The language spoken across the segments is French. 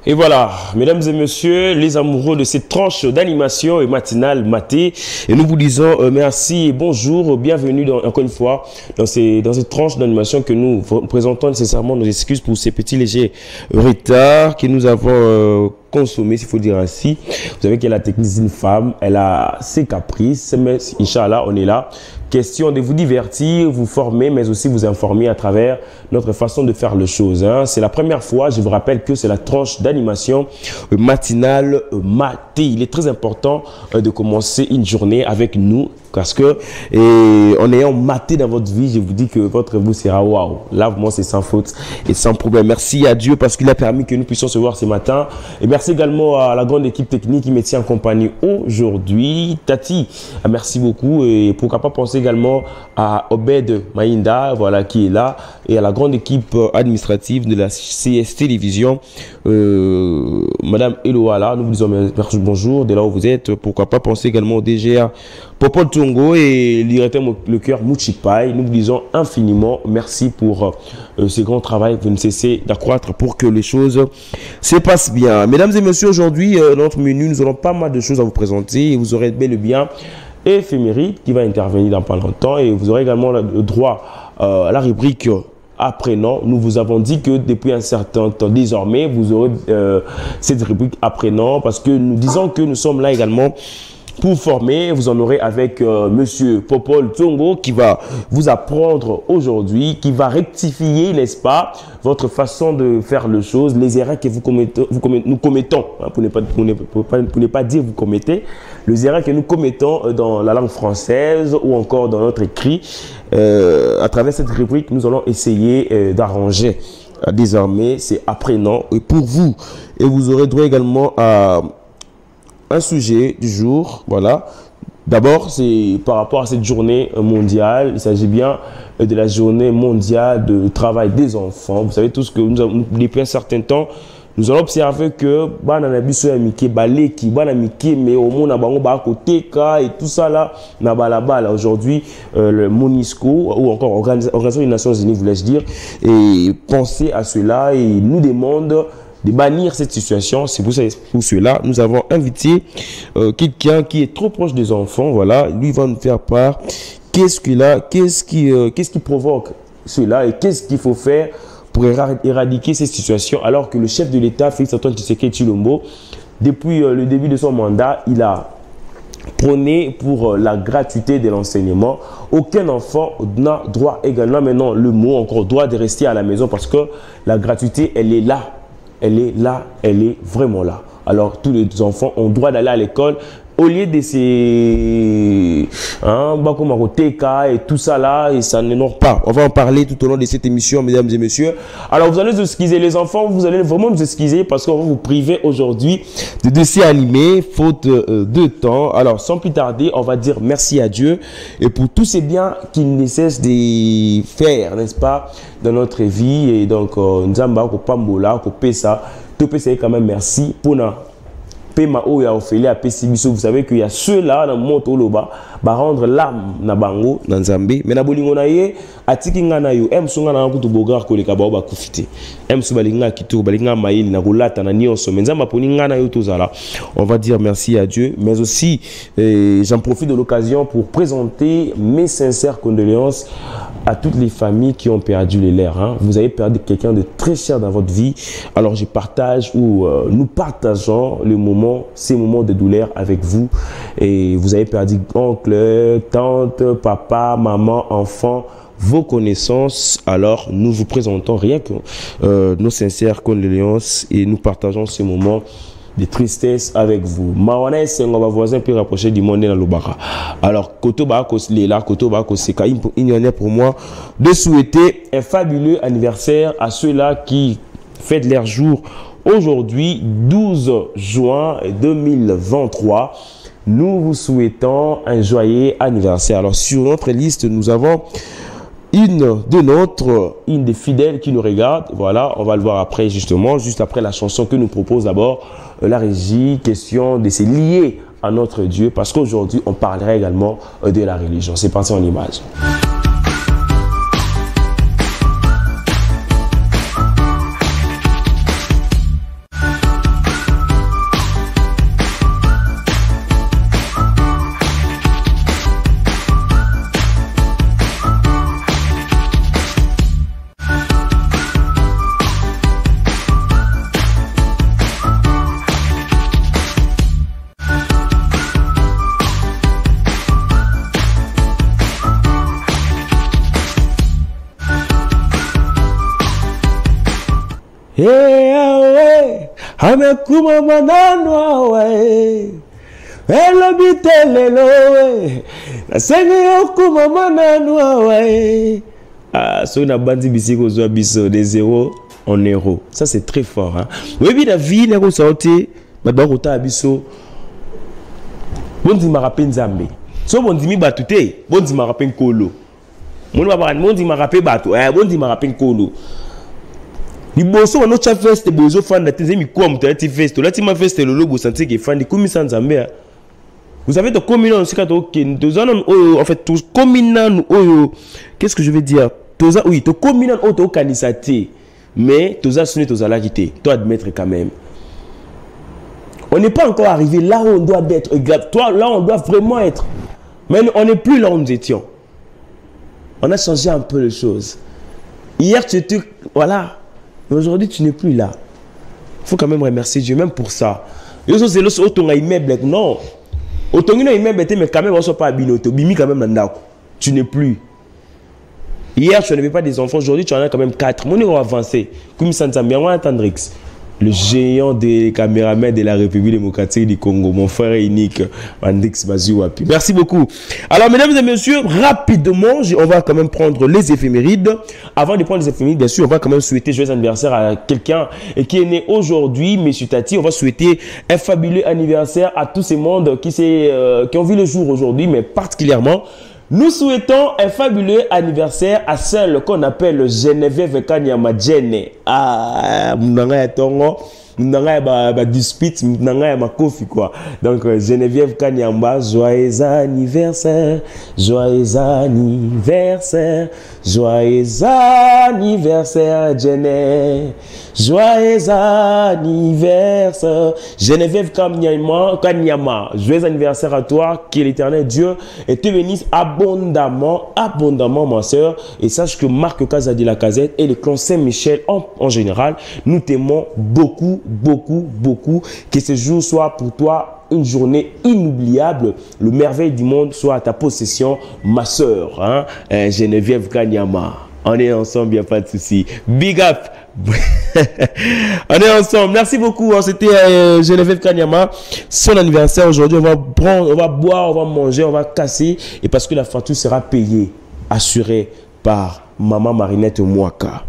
Et voilà, mesdames et messieurs, les amoureux de cette tranche d'animation et matinale matée, et nous vous disons merci et bonjour, bienvenue encore une fois dans cette tranche d'animation que nous présentons nécessairement nos excuses pour ces petits légers retards que nous avons consommés, s'il faut dire ainsi. Vous savez qu'elle a la technique d'une femme, elle a ses caprices, mais Inch'Allah, on est là. Question de vous divertir, vous former, mais aussi vous informer à travers notre façon de faire les choses. Hein. C'est la première fois, je vous rappelle que c'est la tranche d'animation matinale matée. Il est très important de commencer une journée avec nous parce que en ayant maté dans votre vie, je vous dis que votre vous sera waouh. Là, moi, c'est sans faute et sans problème. Merci à Dieu parce qu'il a permis que nous puissions se voir ce matin. Et merci également à la grande équipe technique qui me tient en compagnie aujourd'hui. Tati, merci beaucoup et pourquoi pas penser également à Obed Maïnda, voilà, qui est là, et à la grande équipe administrative de la CS Télévision, Madame Eloala, nous vous disons bonjour de là où vous êtes. Pourquoi pas penser également au DGA Popol Tongo et l'IRTM le cœur Mouchipai. Nous vous disons infiniment merci pour ce grand travail que vous ne cessez d'accroître pour que les choses se passent bien. Mesdames et messieurs, aujourd'hui, notre menu, nous aurons pas mal de choses à vous présenter et vous aurez bel et bien éphéméride qui va intervenir dans pas longtemps et vous aurez également le droit à la rubrique apprenant. Nous vous avons dit que depuis un certain temps désormais vous aurez cette rubrique apprenant parce que nous disons que nous sommes là également pour former. Vous en aurez avec monsieur Popol Tongo qui va vous apprendre aujourd'hui, qui va rectifier, n'est-ce pas, votre façon de faire les choses, les erreurs que nous commettons, hein, pour ne pas dire vous commettez, les erreurs que nous commettons dans la langue française ou encore dans notre écrit. À travers cette rubrique, nous allons essayer d'arranger. Désormais, c'est apprenant et pour vous. Et vous aurez droit également à un sujet du jour, voilà. D'abord, c'est par rapport à cette journée mondiale. Il s'agit bien de la journée mondiale de travail des enfants. Vous savez tous que nous, depuis un certain temps, nous allons observer que mais au monde et tout ça là, aujourd'hui, le MONUSCO ou encore Organisation des Nations Unies, voulais-je dire, et penser à cela et nous demande de bannir cette situation. C'est pour cela nous avons invité quelqu'un qui est trop proche des enfants. Voilà, lui va nous faire part qu'est-ce qui provoque cela et qu'est-ce qu'il faut faire pour éradiquer ces situations, alors que le chef de l'État, Félix-Antoine Tshisekedi Tshilombo, depuis le début de son mandat, il a prôné pour la gratuité de l'enseignement. Aucun enfant n'a droit également, maintenant le mot encore, droit de rester à la maison parce que la gratuité, elle est là. Elle est là, elle est vraiment là. Alors, tous les enfants ont droit d'aller à l'école au lieu de ces TK et tout ça là, et ça n'honore pas. On va en parler tout au long de cette émission, mesdames et messieurs. Alors, vous allez vous excuser, les enfants, vous allez vraiment nous excuser parce qu'on va vous priver aujourd'hui de dessins animés, faute de temps. Alors, sans plus tarder, on va dire merci à Dieu et pour tous ces biens qu'il ne cesse de faire, n'est-ce pas, dans notre vie. Et donc, Nzamba, Kopambola, Kopesa, Topesa, quand même merci pour nous. Vous savez qu'il y a ceux-là dans le monde où rendre l'âme na bango na Nzambe mais na bolingo na ye atiki nga na yo emsunga na kutu bogar ko le kabao ba kufite emsu balinga kitu balinga maili na kulata na nyonso Nzamba poni nga na yo tozala. On va dire merci à Dieu, mais aussi j'en profite de l'occasion pour présenter mes sincères condoléances à toutes les familles qui ont perdu les leurs. Hein. Vous avez perdu quelqu'un de très cher dans votre vie. Alors je partage ou nous partageons ces moments de douleur avec vous. Et vous avez perdu oncle, tante, papa, maman, enfant, vos connaissances. Alors nous vous présentons rien que nos sincères condoléances et nous partageons ces moments de tristesse avec vous. Mawana c'est on va voisin plus rapproché du monde dans l'Obara. Alors Kotoba Koslela, Kotoba Koseka, il y en a pour moi de souhaiter un fabuleux anniversaire à ceux-là qui fêtent leur jour aujourd'hui, 12 juin 2023. Nous vous souhaitons un joyeux anniversaire. Alors sur notre liste, nous avons une des fidèles qui nous regarde. Voilà, on va le voir après justement, juste après la chanson que nous propose d'abord la régie. Question de se lier à notre Dieu parce qu'aujourd'hui on parlera également de la religion. C'est parti en image. Awe, amekuma manano awe. Elo bitelelo we. Nasengi okuma manano awe. Ah, so na bandi bisiko zo biso de 0 en euros. Ça c'est très fort hein. Oui, bien la vie na ko sauter, ba ko ta biso. Bondi marape nzambe. So bondi mi batute, bondi marape nkolo. Mon ba bondi marape batu, bondi marape nkolo. Ni boso wana cha feste bozo fanda teze mi kwa mutati feste. Lati ma feste le logo santé que fandi kumi sans nzambe. Vous avez de communaux aussi quand en fait tous communaux qu'est-ce que je veux dire? Oui, to communaux auto kanisate. Mais toza sonné toza la quitter. Toi admettre quand même. On n'est pas encore arrivé là où on doit être. Toi, là on doit vraiment être. Mais on n'est plus là où nous étions. On a changé un peu les choses. Hier, tu étais... Voilà. Mais aujourd'hui, tu n'es plus là. Il faut quand même remercier Dieu, même pour ça. Non. Mais quand même, on ne soit pas abinoté. Tu n'es plus. Hier, tu n'avais pas des enfants. Aujourd'hui, tu en as quand même 4. Mon niveau avancé. Comme ça, Tandrix, le géant des caméramans de la République démocratique du Congo, mon frère unique, Andix Baziwapi. Merci beaucoup. Alors, mesdames et messieurs, rapidement, on va quand même prendre les éphémérides. Avant de prendre les éphémérides, bien sûr, on va quand même souhaiter joyeux anniversaire à quelqu'un qui est né aujourd'hui, Monsieur Tati. On va souhaiter un fabuleux anniversaire à tous ces mondes qui ont vu le jour aujourd'hui, mais particulièrement, nous souhaitons un fabuleux anniversaire à celle qu'on appelle Geneviève Kanyama Jene. Ah, Mounanga Tongo, Mounanga dispute, Mounanga Makofi quoi. Donc Geneviève Kanyama, joyeux anniversaire, joyeux anniversaire, joyeux anniversaire Jene, joyeux anniversaire Geneviève Kanyama, joyeux anniversaire à toi, que l'Éternel Dieu et te bénisse abondamment, abondamment ma soeur. Et sache que Marc Kazadi la Casette et le clan Saint-Michel en général, nous t'aimons beaucoup, beaucoup, beaucoup. Que ce jour soit pour toi une journée inoubliable. Le merveille du monde soit à ta possession, ma soeur, hein? Geneviève Kanyama. On est ensemble, il n'y a pas de souci. Big up! On est ensemble. Merci beaucoup. C'était Geneviève Kanyama. Son anniversaire aujourd'hui. On va prendre, on va boire, on va manger, on va casser. Et parce que la facture sera payée, assurée par Maman Marinette Mouaka.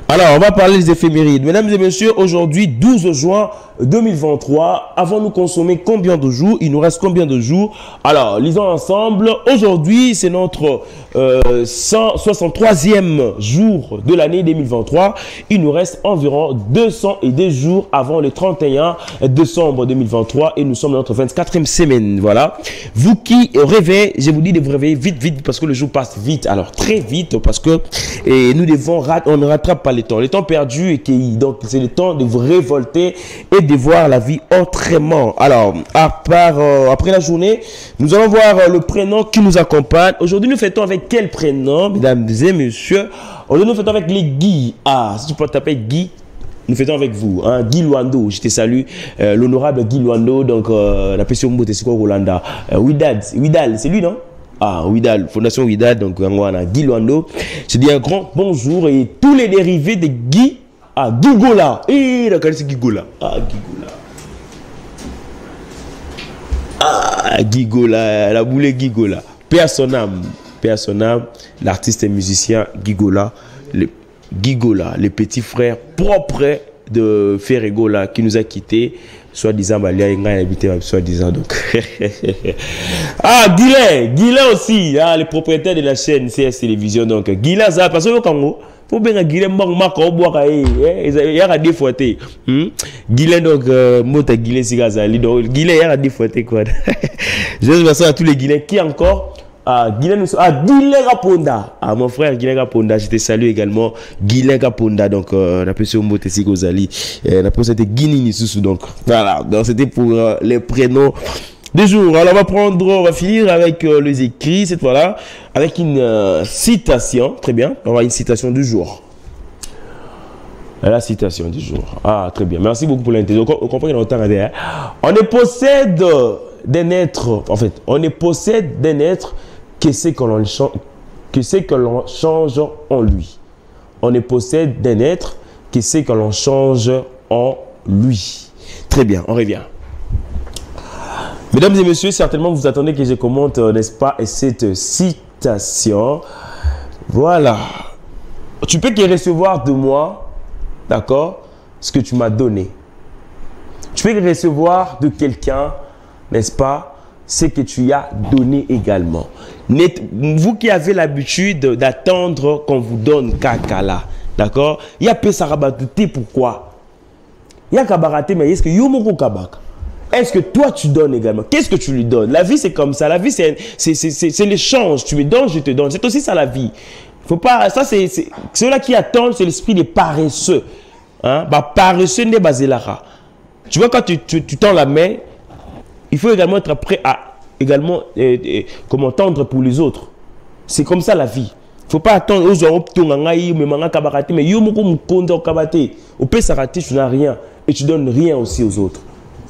Alors, on va parler des éphémérides. Mesdames et messieurs, aujourd'hui, 12 juin 2023, avons-nous consommé combien de jours? Il nous reste combien de jours? Alors, lisons ensemble. Aujourd'hui, c'est notre 163e jour de l'année 2023. Il nous reste environ 202 jours avant le 31 décembre 2023 et nous sommes dans notre 24e semaine. Voilà. Vous qui rêvez, je vous dis de vous réveiller vite, vite, parce que le jour passe vite. Alors, très vite, parce que nous devons, on ne rattrape pas le temps perdu et donc c'est le temps de vous révolter et de voir la vie autrement. Alors, après la journée, nous allons voir le prénom qui nous accompagne. Aujourd'hui, nous fêtons avec quel prénom, mesdames et messieurs? Aujourd'hui, nous fêtons avec les Guy. Ah, si tu peux t'appeler Guy, nous fêtons avec vous, hein, Guy Luando. Je te salue, l'honorable Guy Luando, donc la personne de Rolanda. Widal, c'est lui, non? Ah, Widal, Fondation Widal, donc Guy Luando. Je dis un grand bonjour et tous les dérivés de Guy. Ah, Gigola. Eh, d'accord, c'est Gigola. Ah, Gigola. Ah, Gigola, la boule Gigola. Paix à son âme, l'artiste et musicien Gigola, le petit frère propre de Ferregola qui nous a quittés. Soi-disant, soi-disant, donc. Ah, Guilain aussi, le propriétaire de la chaîne CS Télévision, donc. Guilain, ça, parce que au Congo, faut bien Guilain, il y a des fois. Guilain, donc, Mota Guilain, donc, Guilain, il y a des fois, quoi. Je vais à tous les Guilains qui encore. Guilain Gaponda. Mon frère Guilain Gaponda, je te salue également. Guilain Gaponda, donc, on appelle ça Mbote Sigozali. On appelle ça Guinini Nisusu, donc. Voilà, donc c'était pour les prénoms des jours. Alors, on va finir avec les écrits, cette fois-là, avec une citation. Très bien, on va avoir une citation du jour. La citation du jour. Ah, très bien. Merci beaucoup pour l'interview. On comprend qu'il y a longtemps. On est possède d'un être, en fait, on est possède d'un être que c'est que l'on change en lui. On est possède d'un être que c'est que l'on change en lui. Très bien, on revient. Mesdames et messieurs, certainement vous attendez que je commente, n'est-ce pas, cette citation. Voilà. Tu peux que recevoir de moi, d'accord, ce que tu m'as donné. Tu peux recevoir de quelqu'un, n'est-ce pas, ce que tu as donné également. Vous qui avez l'habitude d'attendre qu'on vous donne caca, d'accord, il y a peu ça rabatouté, pourquoi? Il y a kabaraté, mais est-ce que yomoko kabaka? Est-ce que toi tu donnes également? Qu'est-ce que tu lui donnes? La vie c'est comme ça, la vie c'est l'échange, tu me donnes, je te donne, c'est aussi ça la vie. Faut pas, ça c'est ceux-là qui attendent, c'est l'esprit des paresseux. Hein? Bah, paresseux n'est basé là. Tu vois, quand tu tends la main, il faut également être prêt à également comment tendre pour les autres. C'est comme ça la vie. Il ne faut pas attendre aux gens mais tu n'as rien et tu donnes rien aussi aux autres.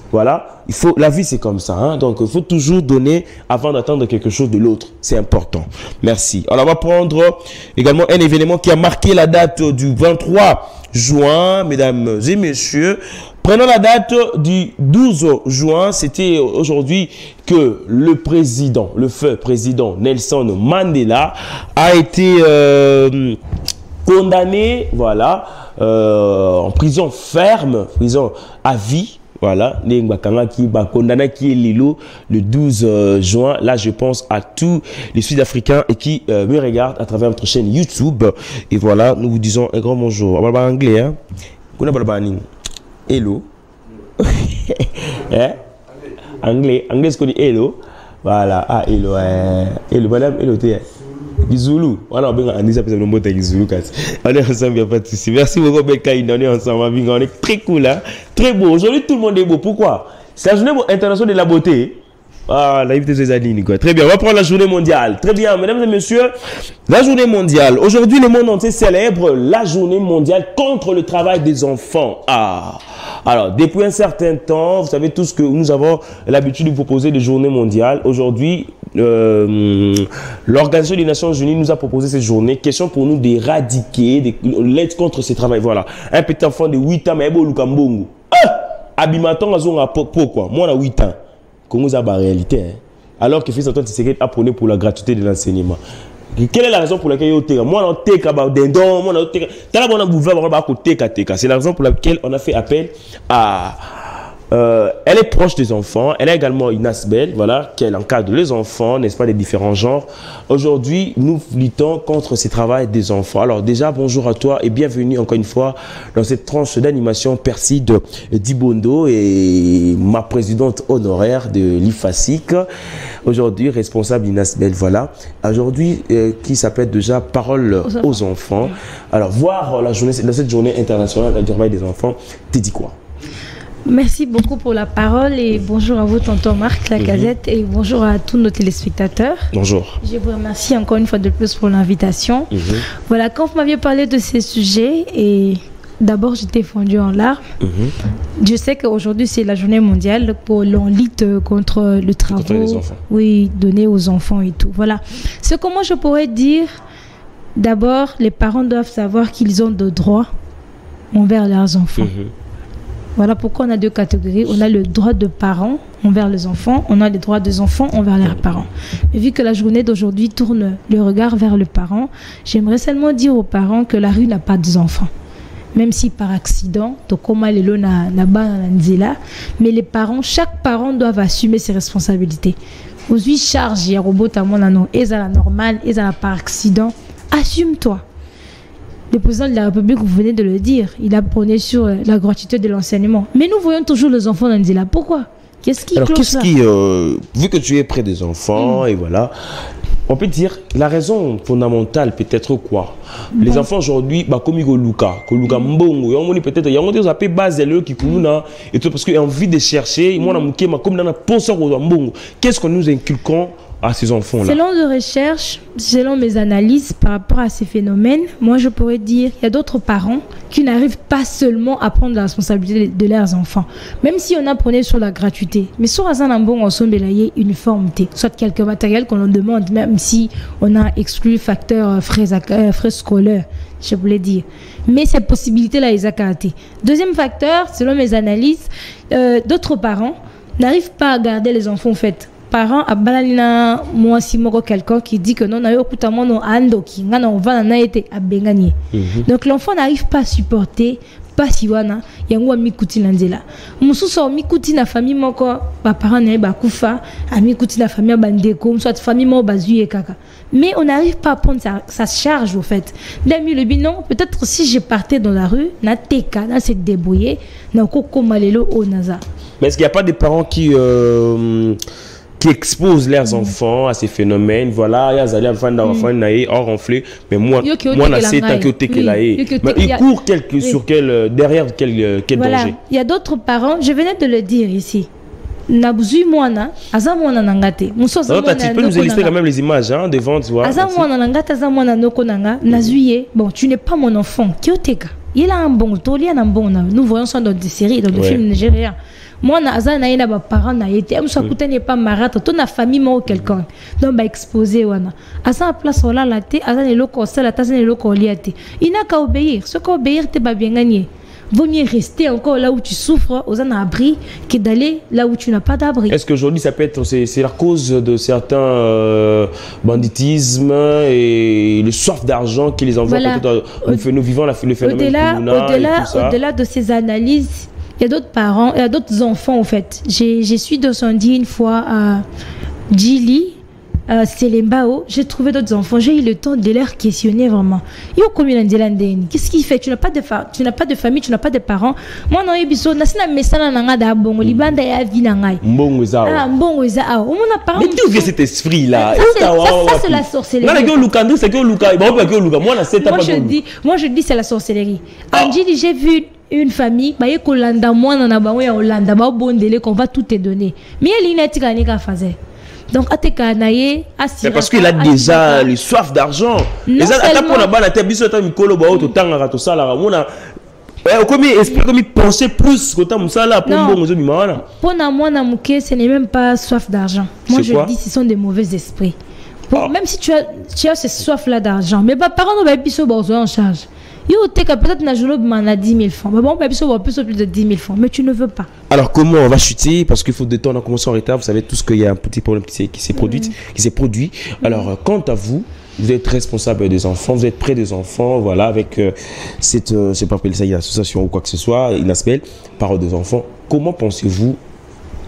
Voilà, la vie c'est comme ça, hein? Donc il faut toujours donner avant d'attendre quelque chose de l'autre, c'est important. Merci. Alors on va prendre également un événement qui a marqué la date du 23 juin, mesdames et messieurs. Prenons la date du 12 juin, c'était aujourd'hui que le président, le feu président Nelson Mandela a été condamné, voilà, en prison ferme, prison à vie. Voilà, condamné qui est Lilo le 12 juin. Là, je pense à tous les Sud-Africains et qui me regardent à travers notre chaîne YouTube. Et voilà, nous vous disons un grand bonjour. On va parler anglais, hein? Hello. Hein? Anglais, ce qu'on dit hello. Voilà, ah, hello, hello, madame, hello, t'es. Gizulu, voilà, on est ensemble, il n'y a pas de souci. Merci beaucoup, Bekaïn, on est ensemble, on est très cool, hein? Très beau. Aujourd'hui, tout le monde est beau. Pourquoi? C'est la journée internationale de la beauté. Ah, la vie des années, quoi. Très bien, on va prendre la journée mondiale. Très bien, mesdames et messieurs, la journée mondiale. Aujourd'hui, le monde entier célèbre la journée mondiale contre le travail des enfants. Ah, alors, depuis un certain temps, vous savez tous que nous avons l'habitude de proposer des journées mondiales. Aujourd'hui, l'Organisation des Nations Unies nous a proposé cette journée. Question pour nous d'éradiquer l'aide contre ce travail. Voilà. Un petit enfant de 8 ans, mais il y a Abimaton, pourquoi? Moi, on a 8 ans. Comment ça va en réalité? Hein? Alors que Fils Antoine Tshisekedi a prôné pour la gratuité de l'enseignement. Quelle est la raison pour laquelle moi, c'est la raison pour laquelle on a fait appel à... elle est proche des enfants, elle a également une Asbel, voilà, qui encadre les enfants, n'est-ce pas, des différents genres. Aujourd'hui, nous luttons contre ce travail des enfants. Alors déjà, bonjour à toi et bienvenue encore une fois dans cette tranche d'animation Perside Dibondo et ma présidente honoraire de l'IFASIC, aujourd'hui responsable d'Inasbel, voilà. Aujourd'hui, qui s'appelle déjà Parole aux enfants. Alors, voir la journée, cette journée internationale du travail des enfants, t'es dit quoi? Merci beaucoup pour la parole et bonjour à vous, tonton Marc Lacazette, et bonjour à tous nos téléspectateurs. Bonjour. Je vous remercie encore une fois de plus pour l'invitation. Voilà, quand vous m'aviez parlé de ces sujets, et d'abord j'étais fondue en larmes. Je sais qu'aujourd'hui c'est la journée mondiale pour l'on lutte contre le travail, oui, donné aux enfants et tout. Voilà. Ce que moi je pourrais dire, d'abord les parents doivent savoir qu'ils ont des droits envers leurs enfants. Voilà pourquoi on a deux catégories. On a le droit de parents envers les enfants, on a les droits des enfants envers leurs parents. Mais vu que la journée d'aujourd'hui tourne le regard vers le parent, j'aimerais seulement dire aux parents que la rue n'a pas d'enfants. Même si par accident, mais les parents, chaque parent doit assumer ses responsabilités. Aujourd'hui, charge, il y a robot à mon anneau, et ça la normale, et ça par accident, assume-toi. Le président de la République, vous venez de le dire, il a prôné sur la gratuité de l'enseignement. Mais nous voyons toujours les enfants dans Ndila. Pourquoi? Qu'est-ce qui cloche ça? Vu que tu es près des enfants, et voilà, on peut dire la raison fondamentale peut-être quoi? Les enfants aujourd'hui, comme Luka Mbongo, peut-être il y a des appels base qui coulent et tout parce qu'ils ont envie de chercher. Moi, comme dans la pensée Mbongo, qu'est-ce que nous inculquons à ces enfants-là? Selon les recherches, selon mes analyses par rapport à ces phénomènes, moi je pourrais dire qu'il y a d'autres parents qui n'arrivent pas seulement à prendre la responsabilité de leurs enfants. Même si on apprenait sur la gratuité. Mais sur Azanambon, on sommes belayé uniformité. Soit quelques matériels qu'on leur demande, même si on a exclu le facteur frais scolaires, je voulais dire. Mais cette possibilité-là, ils ont caractère. Deuxième facteur, selon mes analyses, d'autres parents n'arrivent pas à garder les enfants en fait. Parents à balalina moi si moko quelqu'un qui dit que non na yo kutamo no ando ki ngana on va na été à bengani. Donc l'enfant n'arrive pas à supporter pas si wana yango mikuti na nzela mususu mikuti na famille moko ba parents na ba kufa amikuti na famille bandeko soit famille mo bazuye kaka, mais on n'arrive pas à prendre sa charge au fait. Demi le binon peut-être si je partais dans la rue na teka na se débrouiller na koko malelo onaza. Mais est-ce qu'il n'y a pas des parents qui exposent leurs enfants à ces phénomènes? Voilà, ils allaient enfants naïe hors enflé, mais moi na c'est tant que t'es il court sur derrière quel voilà. Danger? Il y a d'autres parents, je venais de le dire ici. Nabuzui mwana azamwana nangate muso azamwana tu peux nous illustrer quand même les images hein devant tu vois azamwana nangate azamwana noko nanga nazuye bon tu n'es pas mon enfant kioteka il a un bon toli un bon nous voyons ça dans des séries dans des films nigériens. Moi na azana ina ba parents na été am sakuta n'est pas marata ton famille mo quelqu'un donc ba exposé wana asa place wala la té azana loko sala tazana loko liate ina ka obéir ce qu'obéir te ba bien gagner. Vaut mieux rester encore là où tu souffres, aux un abri, que d'aller là où tu n'as pas d'abri. Est-ce qu'aujourd'hui, ça peut être, c'est la cause de certains banditismes et le soif d'argent qui les envoie peut-être, nous vivons le phénomène au-delà de ces analyses, il y a d'autres parents, il y a d'autres enfants en fait. Je suis descendue une fois à Djili. C'est les Mbao, j'ai trouvé d'autres enfants, j'ai eu le temps de leur questionner vraiment. Qu'est-ce qui fait? Tu n'as pas de famille, tu n'as pas de parents. Moi, non, mais tu viens cet esprit-là. Ça, c'est la sorcellerie. Moi, je dis c'est la sorcellerie. Anjili, j'ai vu une famille, qu'on va tout te donner. Mais il y a donc, c'est parce qu'il a déjà le soif d'argent. Les penser plus que ce n'est même pas soif d'argent. Moi, je dis ce sont des mauvais esprits. Même si tu as ce soif-là d'argent, mais par parents ne en charge. Peut-être na 10 000 francs. Mais bon, plus de 10 000 francs. Mais tu ne veux pas. Alors, comment on va chuter? Parce qu'il faut de temps, on a commencé en retard. Vous savez tous qu'il y a un petit problème qui s'est produit. Alors, quant à vous, vous êtes responsable des enfants, vous êtes près des enfants, voilà, avec cette, je ne sais pas appeler ça une association ou quoi que ce soit, une aspect, Parole des enfants. Comment pensez-vous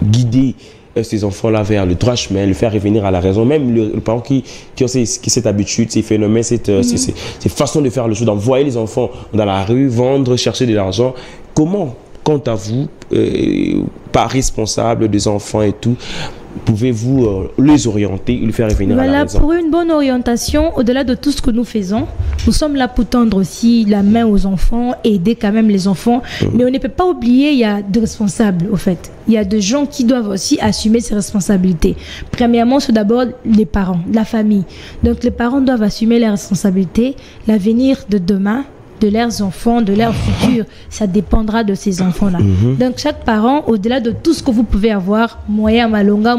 guider ces enfants-là vers le droit chemin, le faire revenir à la raison, même le parent qui a cette habitude, ces phénomènes, ces façons de faire le jeu, d'envoyer les enfants dans la rue, vendre, chercher de l'argent. Comment, quant à vous, pas responsable des enfants et tout, pouvez-vous les orienter, les faire revenir à la raison? Pour une bonne orientation, au-delà de tout ce que nous faisons, nous sommes là pour tendre aussi la main aux enfants, aider quand même les enfants. Mais on ne peut pas oublier, il y a des responsables, au fait. Il y a des gens qui doivent aussi assumer ces responsabilités. Premièrement, c'est d'abord les parents, la famille. Donc les parents doivent assumer les responsabilités, l'avenir de demain, de leurs enfants, de leur futur, ça dépendra de ces enfants-là. Donc chaque parent, au-delà de tout ce que vous pouvez avoir, moyen malonga,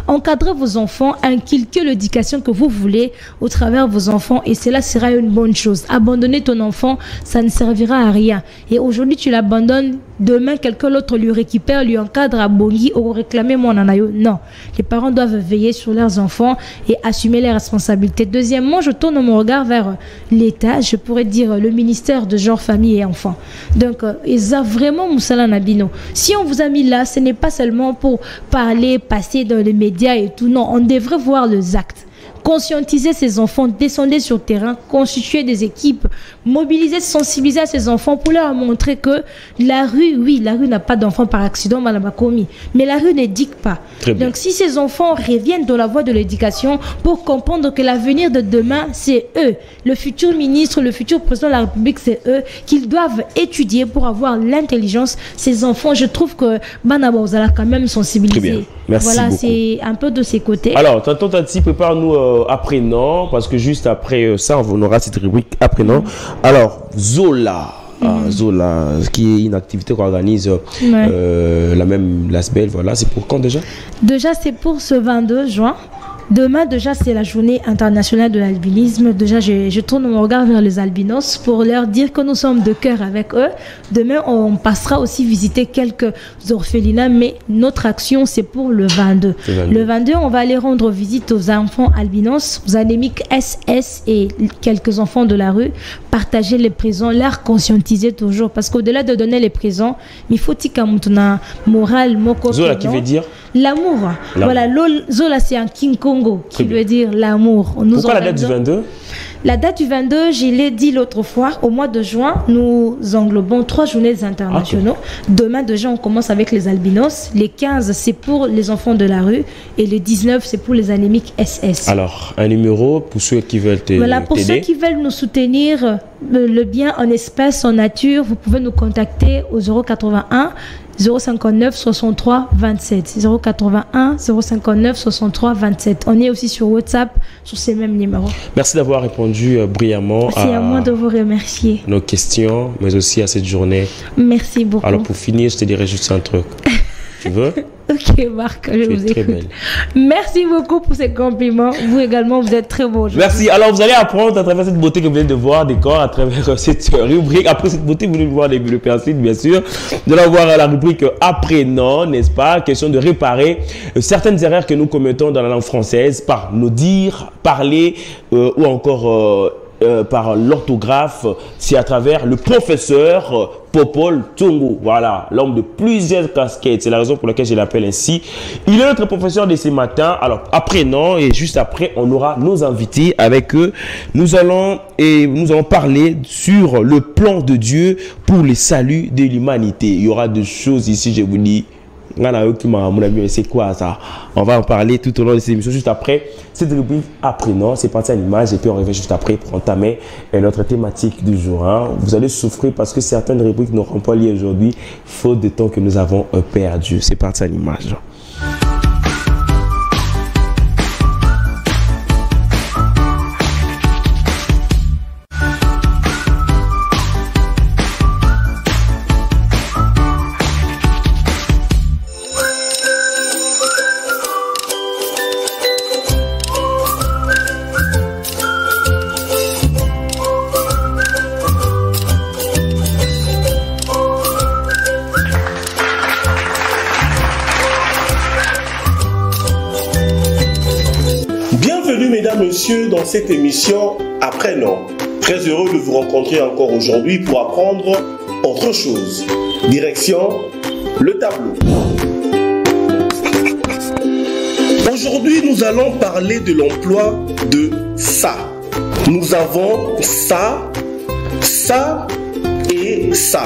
encadrez vos enfants, inculquez l'éducation que vous voulez au travers de vos enfants et cela sera une bonne chose. Abandonner ton enfant, ça ne servira à rien. Et aujourd'hui, tu l'abandonnes, demain, quelqu'un d'autre lui récupère, lui encadre à Bongi ou réclamer mon anayo. Non. Les parents doivent veiller sur leurs enfants et assumer les responsabilités. Deuxièmement, je tourne mon regard vers l'État, je pourrais dire le ministère de genre, famille et enfants. Donc, ils ont vraiment Moussala Nabino. Si on vous a mis là, ce n'est pas seulement pour parler, passer dans les médias et tout. Non, on devrait voir les actes. Conscientiser ces enfants, descendre sur le terrain, constituer des équipes, mobiliser, sensibiliser à ces enfants pour leur montrer que la rue, oui, la rue n'a pas d'enfants par accident, mais la rue n'éduque pas. Donc si ces enfants reviennent dans la voie de l'éducation pour comprendre que l'avenir de demain, c'est eux, le futur ministre, le futur président de la République, c'est eux, qu'ils doivent étudier pour avoir l'intelligence. Ces enfants, je trouve que Banabozala quand même sensibilisé. Très bien. Merci voilà, beaucoup. c'est un peu de ces côtés. Alors, tonton Tati, prépare-nous apprenant, parce que juste après ça, on aura cette rubrique apprenant. Alors, Zola. Zola, qui est une activité qu'organise la même l'ASBEL, voilà. C'est pour quand déjà? Déjà, c'est pour ce 22 juin. Demain, déjà, c'est la journée internationale de l'albinisme. Déjà, je tourne mon regard vers les albinos pour leur dire que nous sommes de cœur avec eux. Demain, on passera aussi visiter quelques orphelinats, mais notre action, c'est pour le 22. Le 22, on va aller rendre visite aux enfants albinos, aux anémiques SS et quelques enfants de la rue, partager les présents, leur conscientiser toujours. Parce qu'au-delà de donner les présents, il faut qu'il moral, moko. Zola qui veut dire l'amour. Voilà, Zola, c'est un King Congo qui veut dire l'amour. Pourquoi la date du 22? La date du 22, je l'ai dit l'autre fois, au mois de juin, nous englobons 3 journées internationaux. Demain, déjà, on commence avec les albinos. Les 15, c'est pour les enfants de la rue. Et les 19, c'est pour les anémiques SS. Alors, un numéro pour ceux qui veulent t'aider. Voilà, pour ceux qui veulent nous soutenir, le bien en espèces, en nature, vous pouvez nous contacter au 081 059 63 27. 081 059 63 27. On est aussi sur WhatsApp sur ces mêmes numéros. Merci d'avoir répondu brillamment à moi de vous remercier. Nos questions, mais aussi à cette journée. Merci beaucoup. Alors pour finir, je te dirais juste un truc. Tu veux? Ok Marc, je vous écoute. Très belle. Merci beaucoup pour ces compliments. Vous également, vous êtes très beau. Merci. Alors vous allez apprendre à travers cette beauté que vous venez de voir, à travers cette rubrique. Après cette beauté, vous allez voir le persil, bien sûr. Nous allons voir la rubrique apprenant, n'est-ce pas? Question de réparer certaines erreurs que nous commettons dans la langue française par nos dires, parler ou encore par l'orthographe. C'est à travers le professeur Popol Tongo, voilà, l'homme de plusieurs casquettes. C'est la raison pour laquelle je l'appelle ainsi. Il est notre professeur de ce matin. Alors apprenant, et juste après, on aura nos invités avec eux. Nous allons parler sur le plan de Dieu pour le salut de l'humanité. Il y aura des choses ici, je vous dis. C'est quoi ça? On va en parler tout au long de cette émission. Juste après, cette rubrique apprenant, c'est parti à l'image et puis on revient juste après pour entamer notre thématique du jour. Vous allez souffrir parce que certaines rubriques n'auront pas lieu aujourd'hui, faute de temps que nous avons perdu. C'est parti à l'image. Dans cette émission Apprenant. Très heureux de vous rencontrer encore aujourd'hui pour apprendre autre chose. Direction le tableau. Aujourd'hui, nous allons parler de l'emploi de ça. Nous avons ça, ça et ça.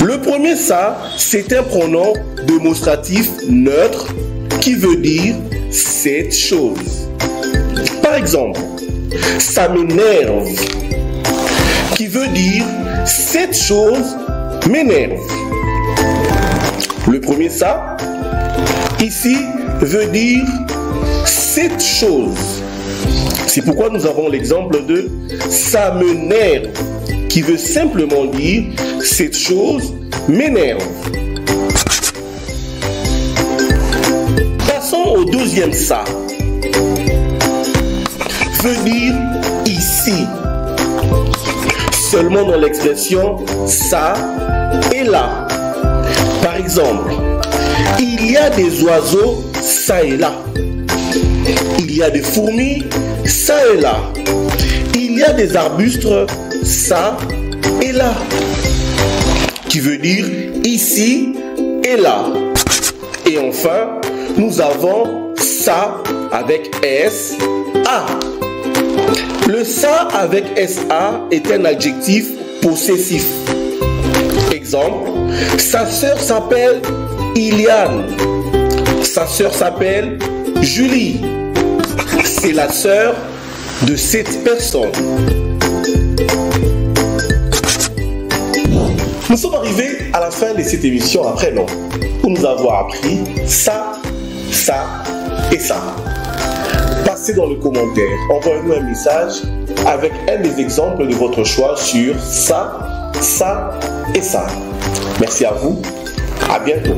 Le premier ça, c'est un pronom démonstratif neutre qui veut dire cette chose. Par exemple, ça m'énerve, qui veut dire cette chose m'énerve. Le premier ça, ici, veut dire cette chose. C'est pourquoi nous avons l'exemple de ça m'énerve, qui veut simplement dire cette chose m'énerve. Passons au deuxième ça. Veut dire ici. Seulement dans l'expression ça et là. Par exemple, il y a des oiseaux ça et là. Il y a des fourmis ça et là. Il y a des arbustes ça et là. Qui veut dire ici et là. Et enfin, nous avons ça avec S, A. Le ça avec SA est un adjectif possessif. Exemple, sa sœur s'appelle Iliane. Sa sœur s'appelle Julie. C'est la sœur de cette personne. Nous sommes arrivés à la fin de cette émission Apprenant, où nous avons appris ça, ça et ça. laisser dans le commentaire. Envoyez-nous un message avec un des exemples de votre choix sur ça, ça et ça. Merci à vous. À bientôt.